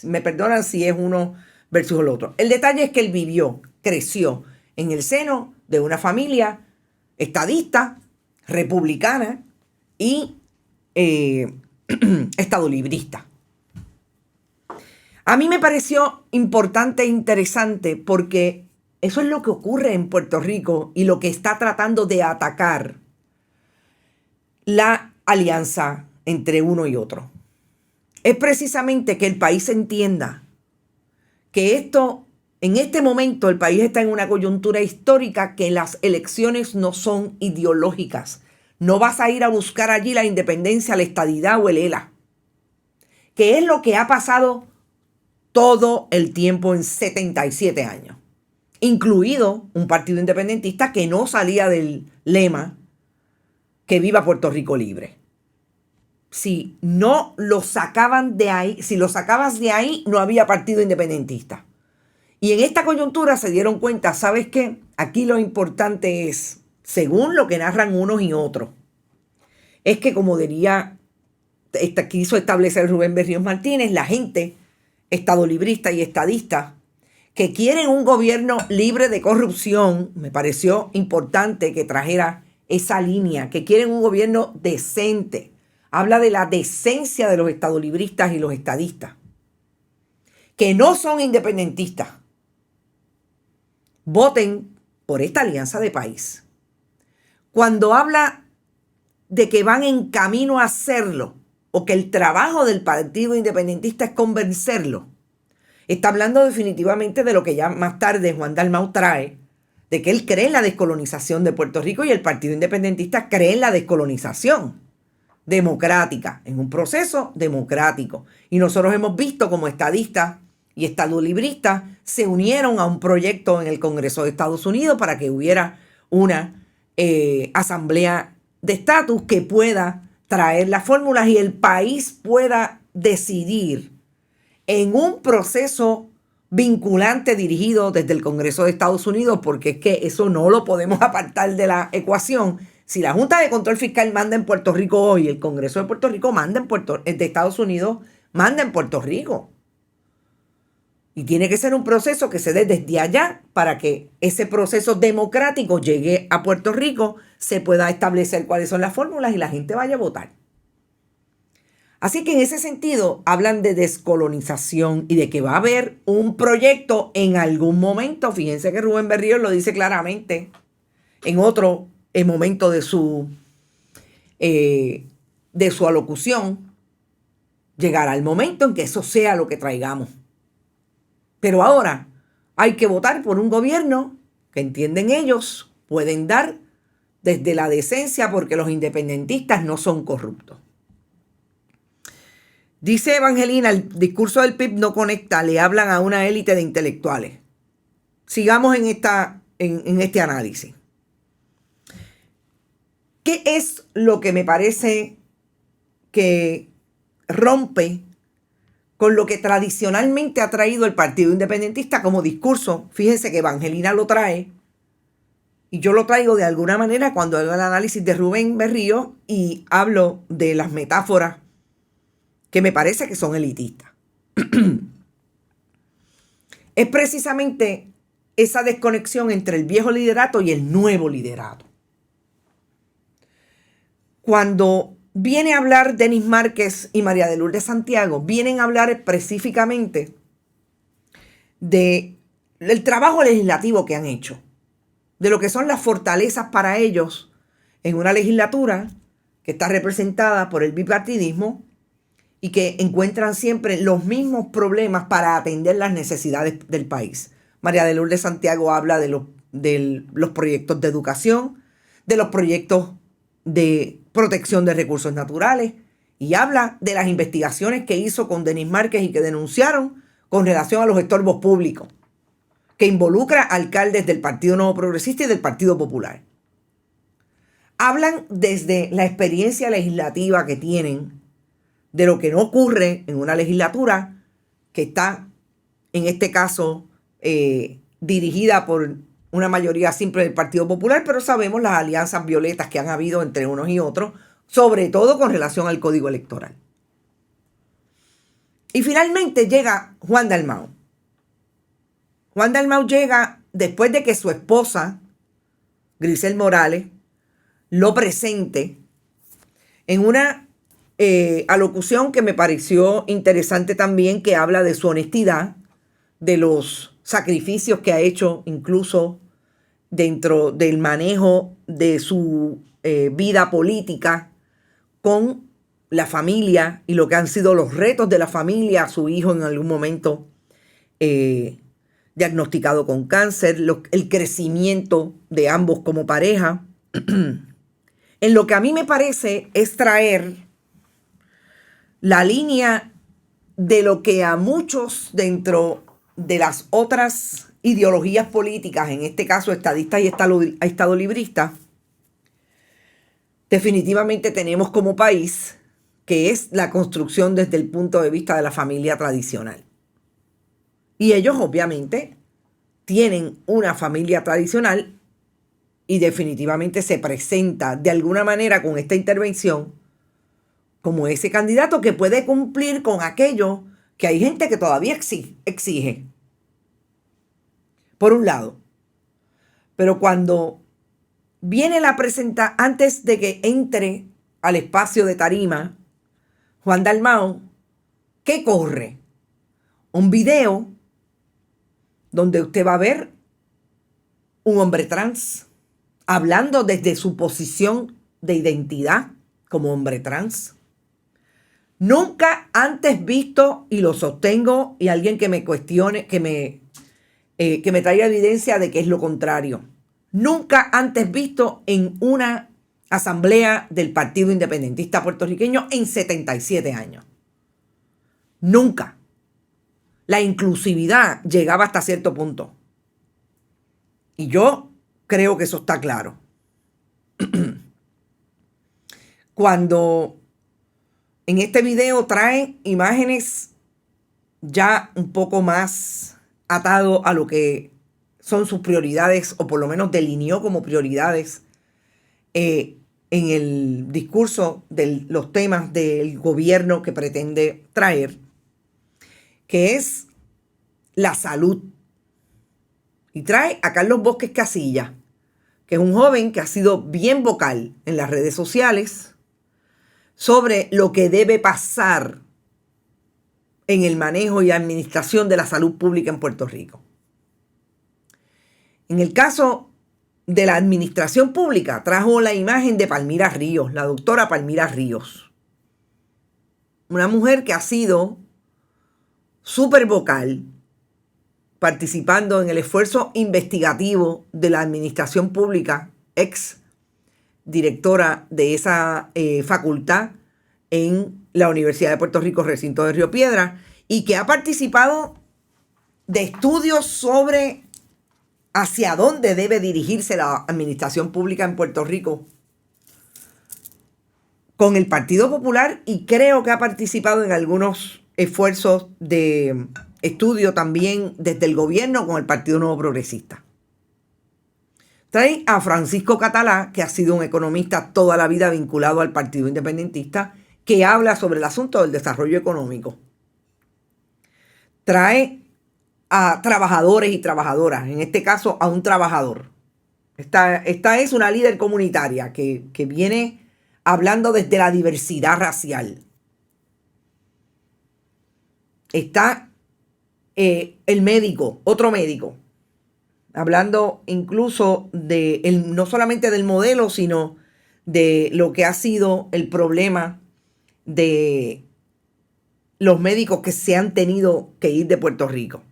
Me perdonan si es uno versus el otro. El detalle es que él creció en el seno de una familia estadista, republicana y estado librista. A mí me pareció importante e interesante porque eso es lo que ocurre en Puerto Rico y lo que está tratando de atacar la alianza entre uno y otro. Es precisamente que el país entienda que en este momento el país está en una coyuntura histórica, que las elecciones no son ideológicas. No vas a ir a buscar allí la independencia, la estadidad o el ELA, que es lo que ha pasado todo el tiempo en 77 años, incluido un partido independentista que no salía del lema que viva Puerto Rico libre. Si no lo sacaban de ahí, si lo sacabas de ahí, no había partido independentista. Y en esta coyuntura se dieron cuenta, ¿sabes qué? Aquí lo importante es, según lo que narran unos y otros, es que, como quiso establecer Rubén Berríos Martínez, la gente estadolibrista y estadista que quieren un gobierno libre de corrupción, me pareció importante que trajera esa línea, que quieren un gobierno decente. Habla de la decencia de los estadolibristas y los estadistas, que no son independentistas. Voten por esta alianza de país. Cuando habla de que van en camino a hacerlo, o que el trabajo del Partido Independentista es convencerlo, está hablando definitivamente de lo que ya más tarde Juan Dalmau trae, de que él cree en la descolonización de Puerto Rico y el Partido Independentista cree en la descolonización democrática, en un proceso democrático. Y nosotros hemos visto como estadistas y estadolibristas se unieron a un proyecto en el Congreso de Estados Unidos para que hubiera una asamblea de estatus que pueda traer las fórmulas y el país pueda decidir en un proceso vinculante dirigido desde el Congreso de Estados Unidos, porque es que eso no lo podemos apartar de la ecuación. Si la Junta de Control Fiscal manda en Puerto Rico hoy, el Congreso de Puerto Rico manda de Estados Unidos manda en Puerto Rico. Y tiene que ser un proceso que se dé desde allá para que ese proceso democrático llegue a Puerto Rico, se pueda establecer cuáles son las fórmulas y la gente vaya a votar. Así que en ese sentido hablan de descolonización y de que va a haber un proyecto en algún momento. Fíjense que Rubén Berríos lo dice claramente en otro momento de su alocución. Llegará el momento en que eso sea lo que traigamos. Pero ahora hay que votar por un gobierno que, entienden ellos, pueden dar desde la decencia, porque los independentistas no son corruptos. Dice Evangelina, el discurso del PIB no conecta, le hablan a una élite de intelectuales. Sigamos en este análisis. ¿Qué es lo que me parece que rompe con lo que tradicionalmente ha traído el Partido Independentista como discurso? Fíjense que Evangelina lo trae y yo lo traigo de alguna manera cuando hago el análisis de Rubén Berríos y hablo de las metáforas que me parece que son elitistas. Es precisamente esa desconexión entre el viejo liderato y el nuevo liderato. Cuando viene a hablar Denis Márquez y María de Lourdes Santiago, vienen a hablar específicamente del trabajo legislativo que han hecho, de lo que son las fortalezas para ellos en una legislatura que está representada por el bipartidismo y que encuentran siempre los mismos problemas para atender las necesidades del país. María de Lourdes Santiago habla de los proyectos de educación, de los proyectos de protección de recursos naturales y habla de las investigaciones que hizo con Denis Márquez y que denunciaron con relación a los estorbos públicos, que involucra a alcaldes del Partido Nuevo Progresista y del Partido Popular. Hablan desde la experiencia legislativa que tienen, de lo que no ocurre en una legislatura que está, en este caso, dirigida por una mayoría simple del Partido Popular, pero sabemos las alianzas violetas que han habido entre unos y otros, sobre todo con relación al Código Electoral. Y finalmente llega Juan Dalmau. Juan Dalmau llega después de que su esposa, Grisel Morales, lo presente en una alocución que me pareció interesante también, que habla de su honestidad, de los sacrificios que ha hecho incluso dentro del manejo de su vida política con la familia y lo que han sido los retos de la familia, su hijo en algún momento diagnosticado con cáncer, el crecimiento de ambos como pareja. En lo que a mí me parece es traer la línea de lo que a muchos dentro de las otras ideologías políticas, en este caso estadistas y estadolibristas, definitivamente tenemos como país, que es la construcción desde el punto de vista de la familia tradicional. Y ellos obviamente tienen una familia tradicional y definitivamente se presenta de alguna manera con esta intervención como ese candidato que puede cumplir con aquello que hay gente que todavía exige. Por un lado. Pero cuando viene la presentación, antes de que entre al espacio de tarima, Juan Dalmau, ¿qué corre? Un video donde usted va a ver un hombre trans hablando desde su posición de identidad como hombre trans. Nunca antes visto, y lo sostengo, y alguien que me cuestione, que me traiga evidencia de que es lo contrario. Nunca antes visto en una asamblea del Partido Independentista Puertorriqueño en 77 años. Nunca. La inclusividad llegaba hasta cierto punto. Y yo creo que eso está claro. Cuando en este video trae imágenes ya un poco más atado a lo que son sus prioridades, o por lo menos delineó como prioridades en el discurso de los temas del gobierno que pretende traer, que es la salud. Y trae a Carlos Bosques Casilla, que es un joven que ha sido bien vocal en las redes sociales sobre lo que debe pasar en el manejo y administración de la salud pública en Puerto Rico. En el caso de la administración pública, trajo la imagen de Palmira Ríos, la doctora Palmira Ríos. Una mujer que ha sido súper vocal, participando en el esfuerzo investigativo de la administración pública, ex directora de esa facultad en la Universidad de Puerto Rico, recinto de Río Piedras, y que ha participado de estudios sobre hacia dónde debe dirigirse la administración pública en Puerto Rico con el Partido Popular, y creo que ha participado en algunos esfuerzos de estudio también desde el gobierno con el Partido Nuevo Progresista. Trae a Francisco Catalá, que ha sido un economista toda la vida vinculado al Partido Independentista, que habla sobre el asunto del desarrollo económico. Trae a trabajadores y trabajadoras, en este caso a un trabajador. Esta es una líder comunitaria que viene hablando desde la diversidad racial. Está el médico, otro médico, hablando incluso no solamente del modelo, sino de lo que ha sido el problema de los médicos que se han tenido que ir de Puerto Rico.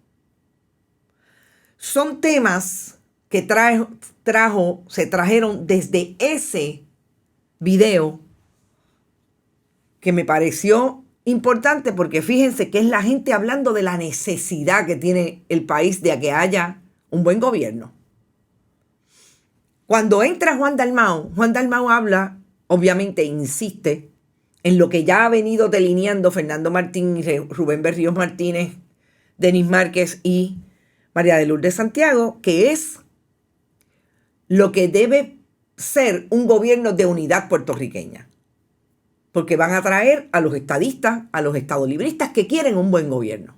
Son temas que se trajeron desde ese video que me pareció importante porque fíjense que es la gente hablando de la necesidad que tiene el país de que haya un buen gobierno. Cuando entra Juan Dalmau habla, obviamente insiste en lo que ya ha venido delineando Fernando Martín y Rubén Berríos Martínez, Denis Márquez y María de Lourdes Santiago, que es lo que debe ser un gobierno de unidad puertorriqueña. Porque van a traer a los estadistas, a los estadolibristas que quieren un buen gobierno.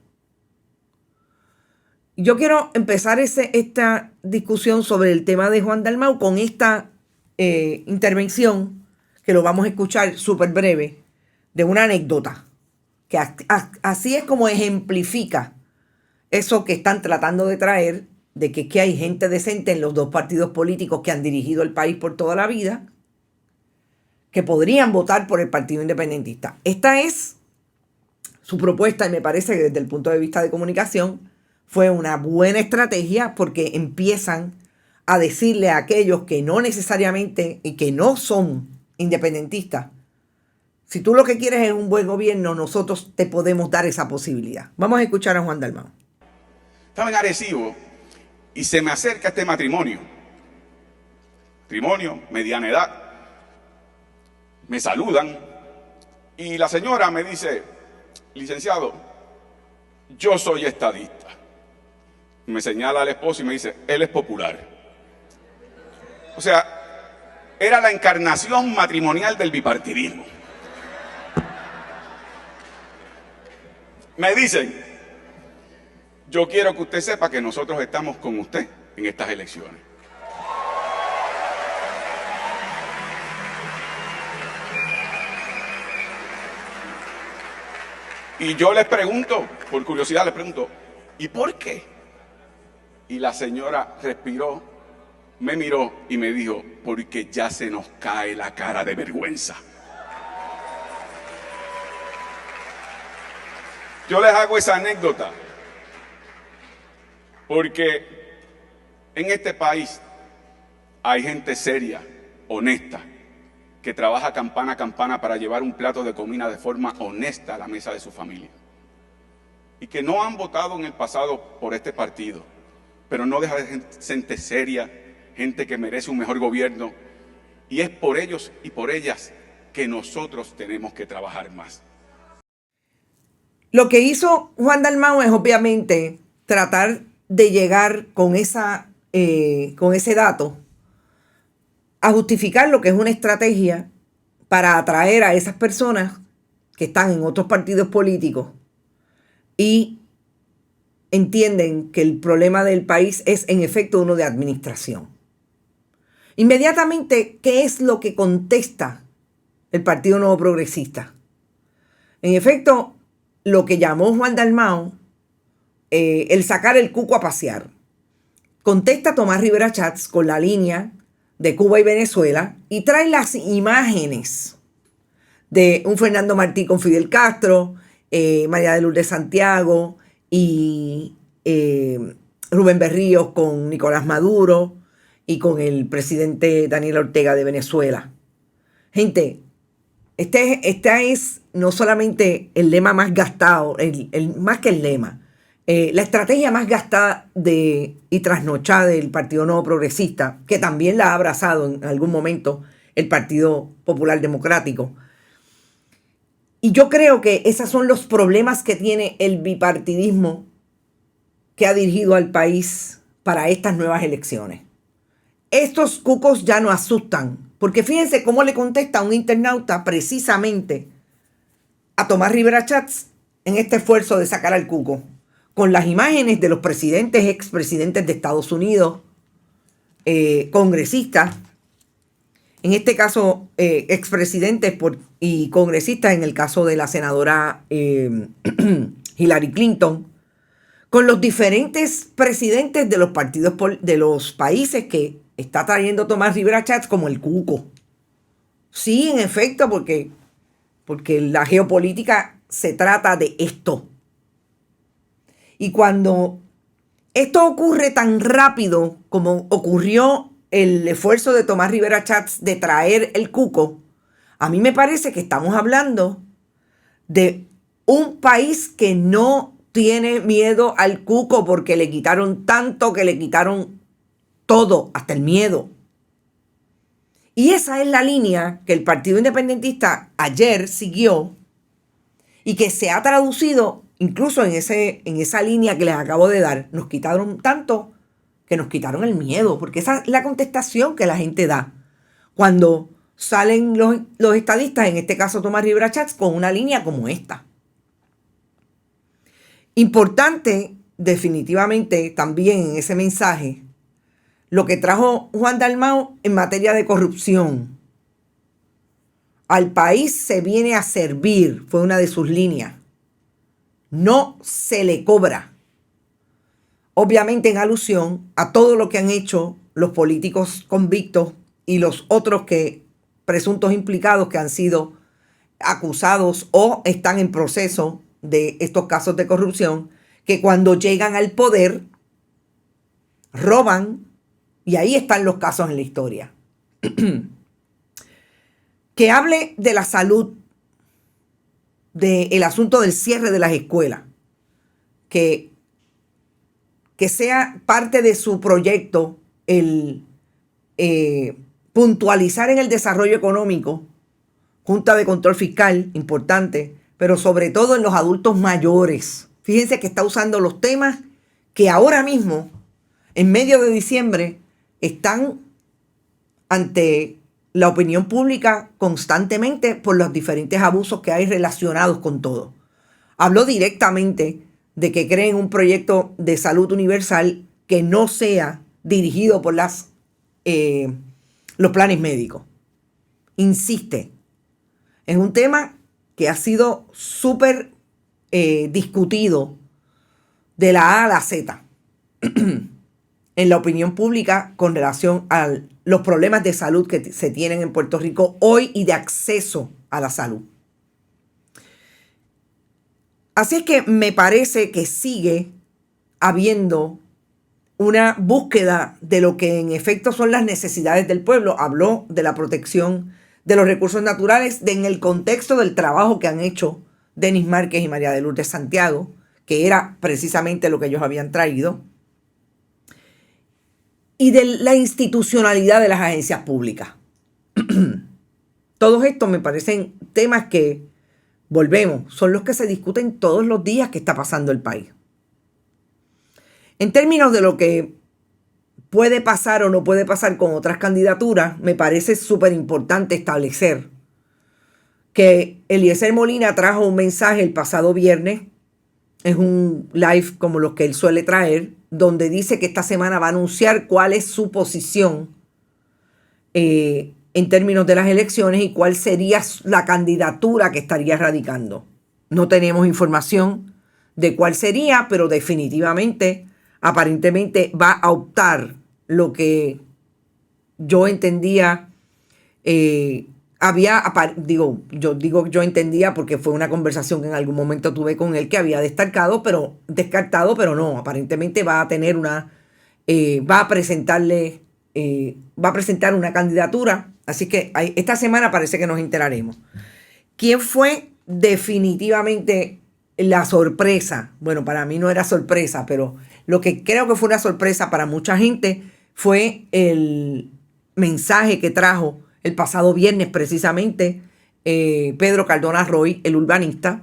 Yo quiero empezar esta discusión sobre el tema de Juan Dalmau con esta intervención, que lo vamos a escuchar súper breve, de una anécdota, que así es como ejemplifica eso que están tratando de traer, de que hay gente decente en los dos partidos políticos que han dirigido el país por toda la vida, que podrían votar por el Partido Independentista. Esta es su propuesta y me parece que desde el punto de vista de comunicación fue una buena estrategia porque empiezan a decirle a aquellos que no necesariamente y que no son independentistas, si tú lo que quieres es un buen gobierno, nosotros te podemos dar esa posibilidad. Vamos a escuchar a Juan Dalmau. Estaba en Arecibo y se me acerca este matrimonio, mediana edad, me saludan y la señora me dice: licenciado, yo soy estadista. Me señala al esposo y me dice: él es popular. O sea, era la encarnación matrimonial del bipartidismo. Me dicen: yo quiero que usted sepa que nosotros estamos con usted en estas elecciones. Y yo les pregunto, por curiosidad les pregunto: ¿y por qué? Y la señora respiró, me miró y me dijo: porque ya se nos cae la cara de vergüenza. Yo les hago esa anécdota porque en este país hay gente seria, honesta, que trabaja campana a campana para llevar un plato de comida de forma honesta a la mesa de su familia. Y que no han votado en el pasado por este partido, pero no deja de ser gente seria, gente que merece un mejor gobierno. Y es por ellos y por ellas que nosotros tenemos que trabajar más. Lo que hizo Juan Dalmau es obviamente tratar de llegar con ese dato a justificar lo que es una estrategia para atraer a esas personas que están en otros partidos políticos y entienden que el problema del país es en efecto uno de administración. Inmediatamente, ¿qué es lo que contesta el Partido Nuevo Progresista? En efecto, lo que llamó Juan Dalmau el sacar el cuco a pasear. Contesta Tomás Rivera Chats con la línea de Cuba y Venezuela y trae las imágenes de un Fernando Martí con Fidel Castro, María de Lourdes Santiago y Rubén Berríos con Nicolás Maduro y con el presidente Daniel Ortega de Venezuela. Gente, este es no solamente el lema más gastado, más que el lema, la estrategia más gastada y trasnochada del Partido Nuevo Progresista, que también la ha abrazado en algún momento el Partido Popular Democrático. Y yo creo que esos son los problemas que tiene el bipartidismo que ha dirigido al país para estas nuevas elecciones. Estos cucos ya no asustan, porque fíjense cómo le contesta un internauta precisamente a Tomás Rivera Chats en este esfuerzo de sacar al cuco, con las imágenes de los presidentes, expresidentes de Estados Unidos, congresistas, en este caso expresidentes y congresistas, en el caso de la senadora Hillary Clinton, con los diferentes presidentes de los partidos de los países que está trayendo Tomás Rivera Chats como el cuco. Sí, en efecto, porque la geopolítica se trata de esto. Y cuando esto ocurre tan rápido como ocurrió el esfuerzo de Tomás Rivera Chats de traer el cuco, a mí me parece que estamos hablando de un país que no tiene miedo al cuco porque le quitaron tanto que le quitaron todo, hasta el miedo. Y esa es la línea que el Partido Independentista ayer siguió y que se ha traducido incluso en esa línea que les acabo de dar. Nos quitaron tanto que nos quitaron el miedo, porque esa es la contestación que la gente da cuando salen los estadistas, en este caso Tomás Rivera Schatz, con una línea como esta. Importante, definitivamente, también en ese mensaje, lo que trajo Juan Dalmau en materia de corrupción. Al país se viene a servir, fue una de sus líneas. No se le cobra. Obviamente en alusión a todo lo que han hecho los políticos convictos y los otros presuntos implicados que han sido acusados o están en proceso de estos casos de corrupción, que cuando llegan al poder roban, y ahí están los casos en la historia. Que hable de la salud, del asunto del cierre de las escuelas, que sea parte de su proyecto el puntualizar en el desarrollo económico, Junta de Control Fiscal, importante, pero sobre todo en los adultos mayores. Fíjense que está usando los temas que ahora mismo, en medio de diciembre, están ante la opinión pública constantemente por los diferentes abusos que hay relacionados con todo. Habló directamente de que creen un proyecto de salud universal que no sea dirigido por los planes médicos. Insiste, es un tema que ha sido súper discutido de la A a la Z en la opinión pública con relación a los problemas de salud que se tienen en Puerto Rico hoy y de acceso a la salud. Así es que me parece que sigue habiendo una búsqueda de lo que en efecto son las necesidades del pueblo. Habló de la protección de los recursos naturales en el contexto del trabajo que han hecho Denis Márquez y María de Lourdes Santiago, que era precisamente lo que ellos habían traído, y de la institucionalidad de las agencias públicas. Todos estos me parecen temas que, volvemos, son los que se discuten todos los días que está pasando el país. En términos de lo que puede pasar o no puede pasar con otras candidaturas, me parece súper importante establecer que Eliezer Molina trajo un mensaje el pasado viernes, es un live como los que él suele traer, donde dice que esta semana va a anunciar cuál es su posición en términos de las elecciones y cuál sería la candidatura que estaría radicando. No tenemos información de cuál sería, pero definitivamente, aparentemente va a optar lo que yo entendía, yo entendía porque fue una conversación que en algún momento tuve con él que había descartado, pero no, aparentemente va a tener va a presentar una candidatura, así que esta semana parece que nos enteraremos. ¿Quién fue definitivamente la sorpresa? Bueno, para mí no era sorpresa, pero lo que creo que fue una sorpresa para mucha gente fue el mensaje que trajo el pasado viernes precisamente Pedro Cardona Roy, el urbanista,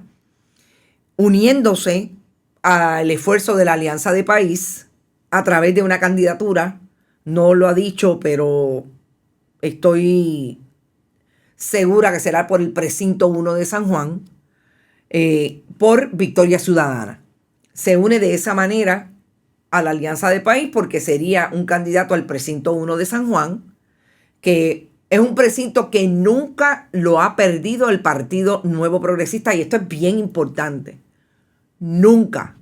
uniéndose al esfuerzo de la Alianza de País a través de una candidatura. No lo ha dicho, pero estoy segura que será por el precinto 1 de San Juan, por Victoria Ciudadana. Se une de esa manera a la Alianza de País porque sería un candidato al precinto 1 de San Juan, que es un precinto que nunca lo ha perdido el Partido Nuevo Progresista, y esto es bien importante. Nunca.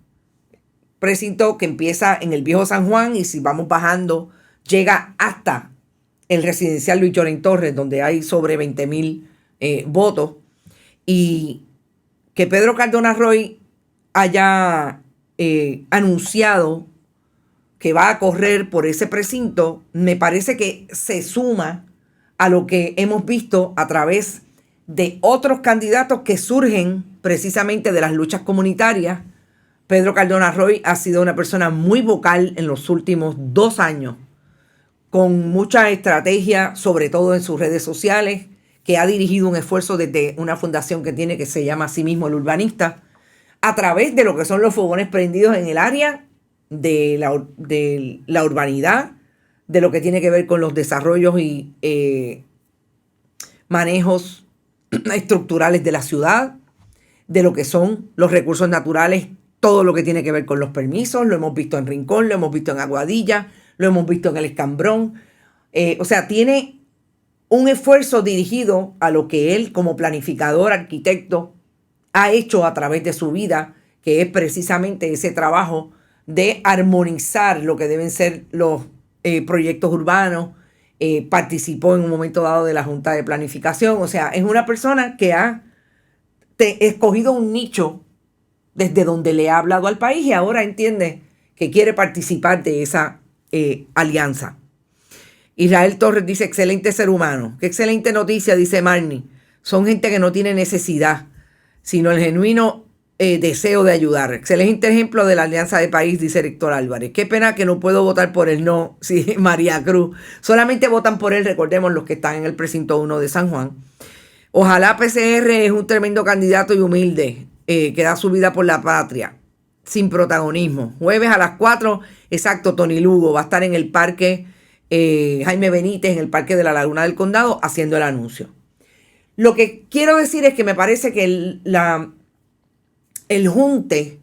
Precinto que empieza en el Viejo San Juan y si vamos bajando llega hasta el residencial Luis Llorén Torres, donde hay sobre 20,000 votos. Y que Pedro Cardona Roy haya anunciado que va a correr por ese precinto, me parece que se suma a lo que hemos visto a través de otros candidatos que surgen precisamente de las luchas comunitarias. Pedro Cardona Roy ha sido una persona muy vocal en los últimos 2 años, con mucha estrategia, sobre todo en sus redes sociales, que ha dirigido un esfuerzo desde una fundación que tiene, que se llama a sí mismo El Urbanista, a través de lo que son los fogones prendidos en el área de la urbanidad, de lo que tiene que ver con los desarrollos y manejos estructurales de la ciudad, de lo que son los recursos naturales, todo lo que tiene que ver con los permisos. Lo hemos visto en Rincón, lo hemos visto en Aguadilla, lo hemos visto en el Escambrón. O sea, tiene un esfuerzo dirigido a lo que él, como planificador, arquitecto, ha hecho a través de su vida, que es precisamente ese trabajo de armonizar lo que deben ser los proyectos urbanos. Participó en un momento dado de la Junta de Planificación. O sea, es una persona que ha escogido un nicho desde donde le ha hablado al país y ahora entiende que quiere participar de esa alianza. Israel Torres dice, excelente ser humano. Qué excelente noticia, dice Marnie. Son gente que no tiene necesidad, sino el genuino deseo de ayudar. Excelente ejemplo de la alianza de país, dice Héctor Álvarez. Qué pena que no puedo votar por el no, sí, María Cruz. Solamente votan por él, recordemos, los que están en el precinto 1 de San Juan. Ojalá PCR es un tremendo candidato y humilde, que da su vida por la patria, sin protagonismo. Jueves a las 4, exacto, Tony Lugo va a estar en el parque Jaime Benítez, en el parque de la Laguna del Condado, haciendo el anuncio. Lo que quiero decir es que me parece que el junte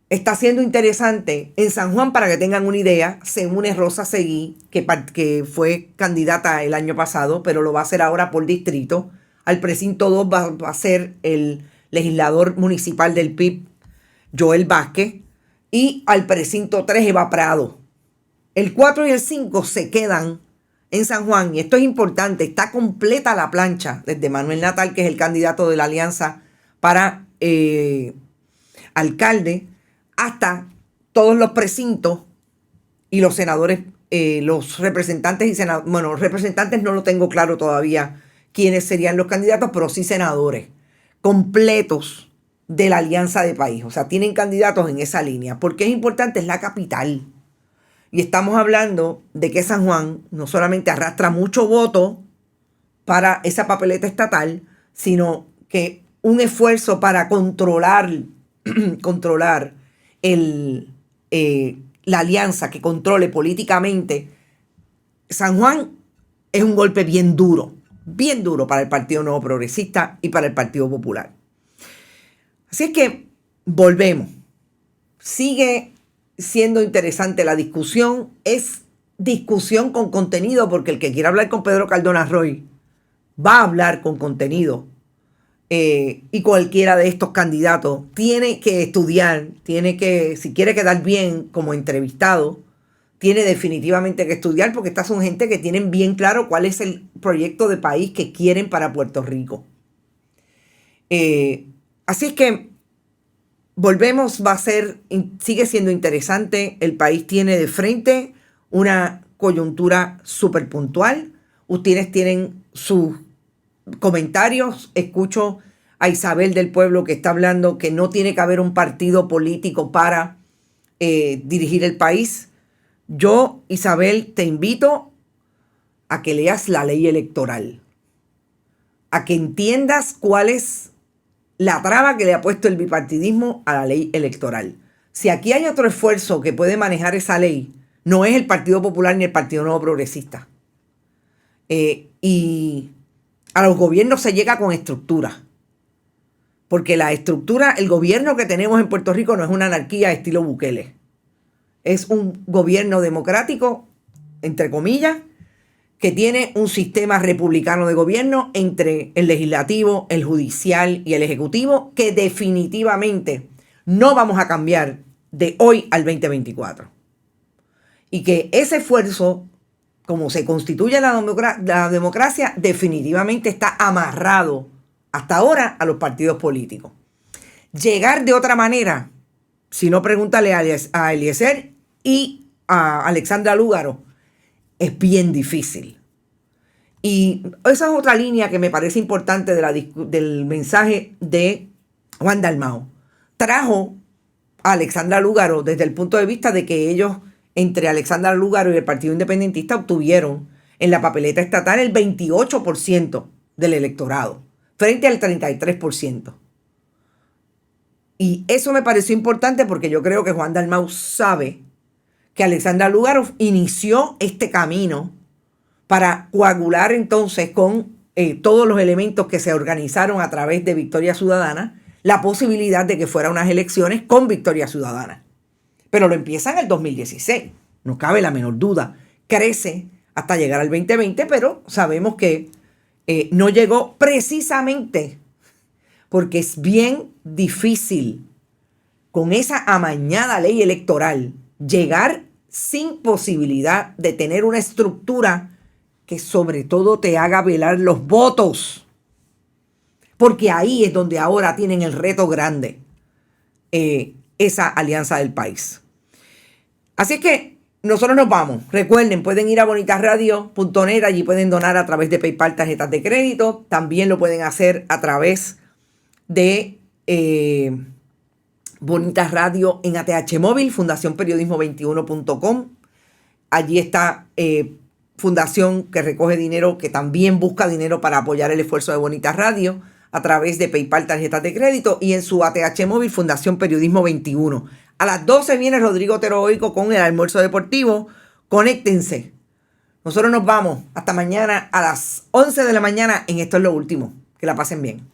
está siendo interesante. En San Juan, para que tengan una idea, se une Rosa Seguí, que fue candidata el año pasado, pero lo va a hacer ahora por distrito. Al precinto 2 va a ser el legislador municipal del PIB, Joel Vázquez, y al precinto 3, Eva Prado. El 4 y el 5 se quedan en San Juan, y esto es importante, está completa la plancha, desde Manuel Natal, que es el candidato de la alianza para alcalde, hasta todos los precintos y los senadores, los representantes y senadores. Bueno, representantes no lo tengo claro todavía quiénes serían los candidatos, pero sí senadores completos de la alianza de país. O sea, tienen candidatos en esa línea. ¿Por qué es importante? Es la capital. Y estamos hablando de que San Juan no solamente arrastra mucho voto para esa papeleta estatal, sino que un esfuerzo para controlar la alianza, que controle políticamente San Juan, es un golpe bien duro para el Partido Nuevo Progresista y para el Partido Popular. Así es que volvemos. Sigue siendo interesante la discusión. Es discusión con contenido, porque el que quiera hablar con Pedro Cardona Roy va a hablar con contenido. Y cualquiera de estos candidatos tiene que estudiar, si quiere quedar bien como entrevistado, tiene definitivamente que estudiar, porque estas son gente que tienen bien claro cuál es el proyecto de país que quieren para Puerto Rico. Así es que volvemos, sigue siendo interesante. El país tiene de frente una coyuntura súper puntual. Ustedes tienen sus comentarios. Escucho a Isabel del Pueblo, que está hablando que no tiene que haber un partido político para dirigir el país. Yo, Isabel, te invito a que leas la ley electoral, a que entiendas cuál es la traba que le ha puesto el bipartidismo a la ley electoral. Si aquí hay otro esfuerzo que puede manejar esa ley, no es el Partido Popular ni el Partido Nuevo Progresista. Y a los gobiernos se llega con estructura, porque la estructura, el gobierno que tenemos en Puerto Rico no es una anarquía estilo Bukele. Es un gobierno democrático, entre comillas, que tiene un sistema republicano de gobierno entre el legislativo, el judicial y el ejecutivo, que definitivamente no vamos a cambiar de hoy al 2024. Y que ese esfuerzo, como se constituye la democracia, definitivamente está amarrado hasta ahora a los partidos políticos. Llegar de otra manera, si no, pregúntale a Eliezer y a Alexandra Lúgaro, es bien difícil. Y esa es otra línea que me parece importante del mensaje de Juan Dalmau. Trajo a Alexandra Lúgaro desde el punto de vista de que ellos, entre Alexandra Lúgaro y el Partido Independentista, obtuvieron en la papeleta estatal el 28% del electorado, frente al 33%. Y eso me pareció importante porque yo creo que Juan Dalmau sabe que Alexandra Lúgaro inició este camino para coagular entonces con todos los elementos que se organizaron a través de Victoria Ciudadana, la posibilidad de que fueran unas elecciones con Victoria Ciudadana. Pero lo empieza en el 2016, no cabe la menor duda. Crece hasta llegar al 2020, pero sabemos que no llegó precisamente porque es bien difícil con esa amañada ley electoral llegar sin posibilidad de tener una estructura que sobre todo te haga velar los votos. Porque ahí es donde ahora tienen el reto grande esa Alianza del País. Así es que nosotros nos vamos. Recuerden, pueden ir a bonitasradio.net, allí pueden donar a través de PayPal, tarjetas de crédito. También lo pueden hacer a través de Bonitas Radio en ATH Móvil, fundacionperiodismo21.com. Allí está fundación que recoge dinero, que también busca dinero para apoyar el esfuerzo de Bonitas Radio a través de PayPal, tarjetas de crédito, y en su ATH Móvil, Fundación Periodismo 21. A las 12 viene Rodrigo Teroico con el almuerzo deportivo. Conéctense. Nosotros nos vamos. Hasta mañana a las 11 de la mañana en Esto es lo Último. Que la pasen bien.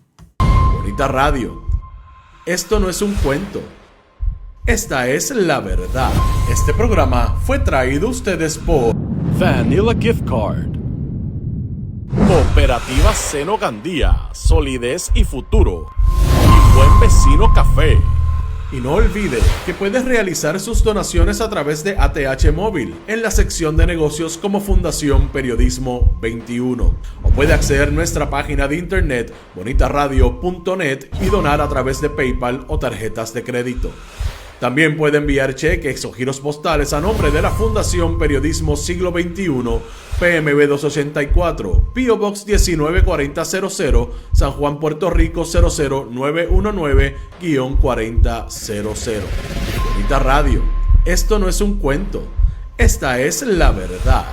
Bonita Radio. Esto no es un cuento. Esta es la verdad. Este programa fue traído a ustedes por Vanilla Gift Card. Cooperativa Seno Gandía, solidez y futuro. Y Buen Vecino Café. Y no olvide que puedes realizar sus donaciones a través de ATH Móvil en la sección de negocios como Fundación Periodismo 21. O puede acceder a nuestra página de internet bonitasradio.net y donar a través de PayPal o tarjetas de crédito. También puede enviar cheques o giros postales a nombre de la Fundación Periodismo Siglo XXI, PMB 284, P.O. Box 194000, San Juan, Puerto Rico 00919-4000. Bonita Radio, esto no es un cuento, esta es la verdad.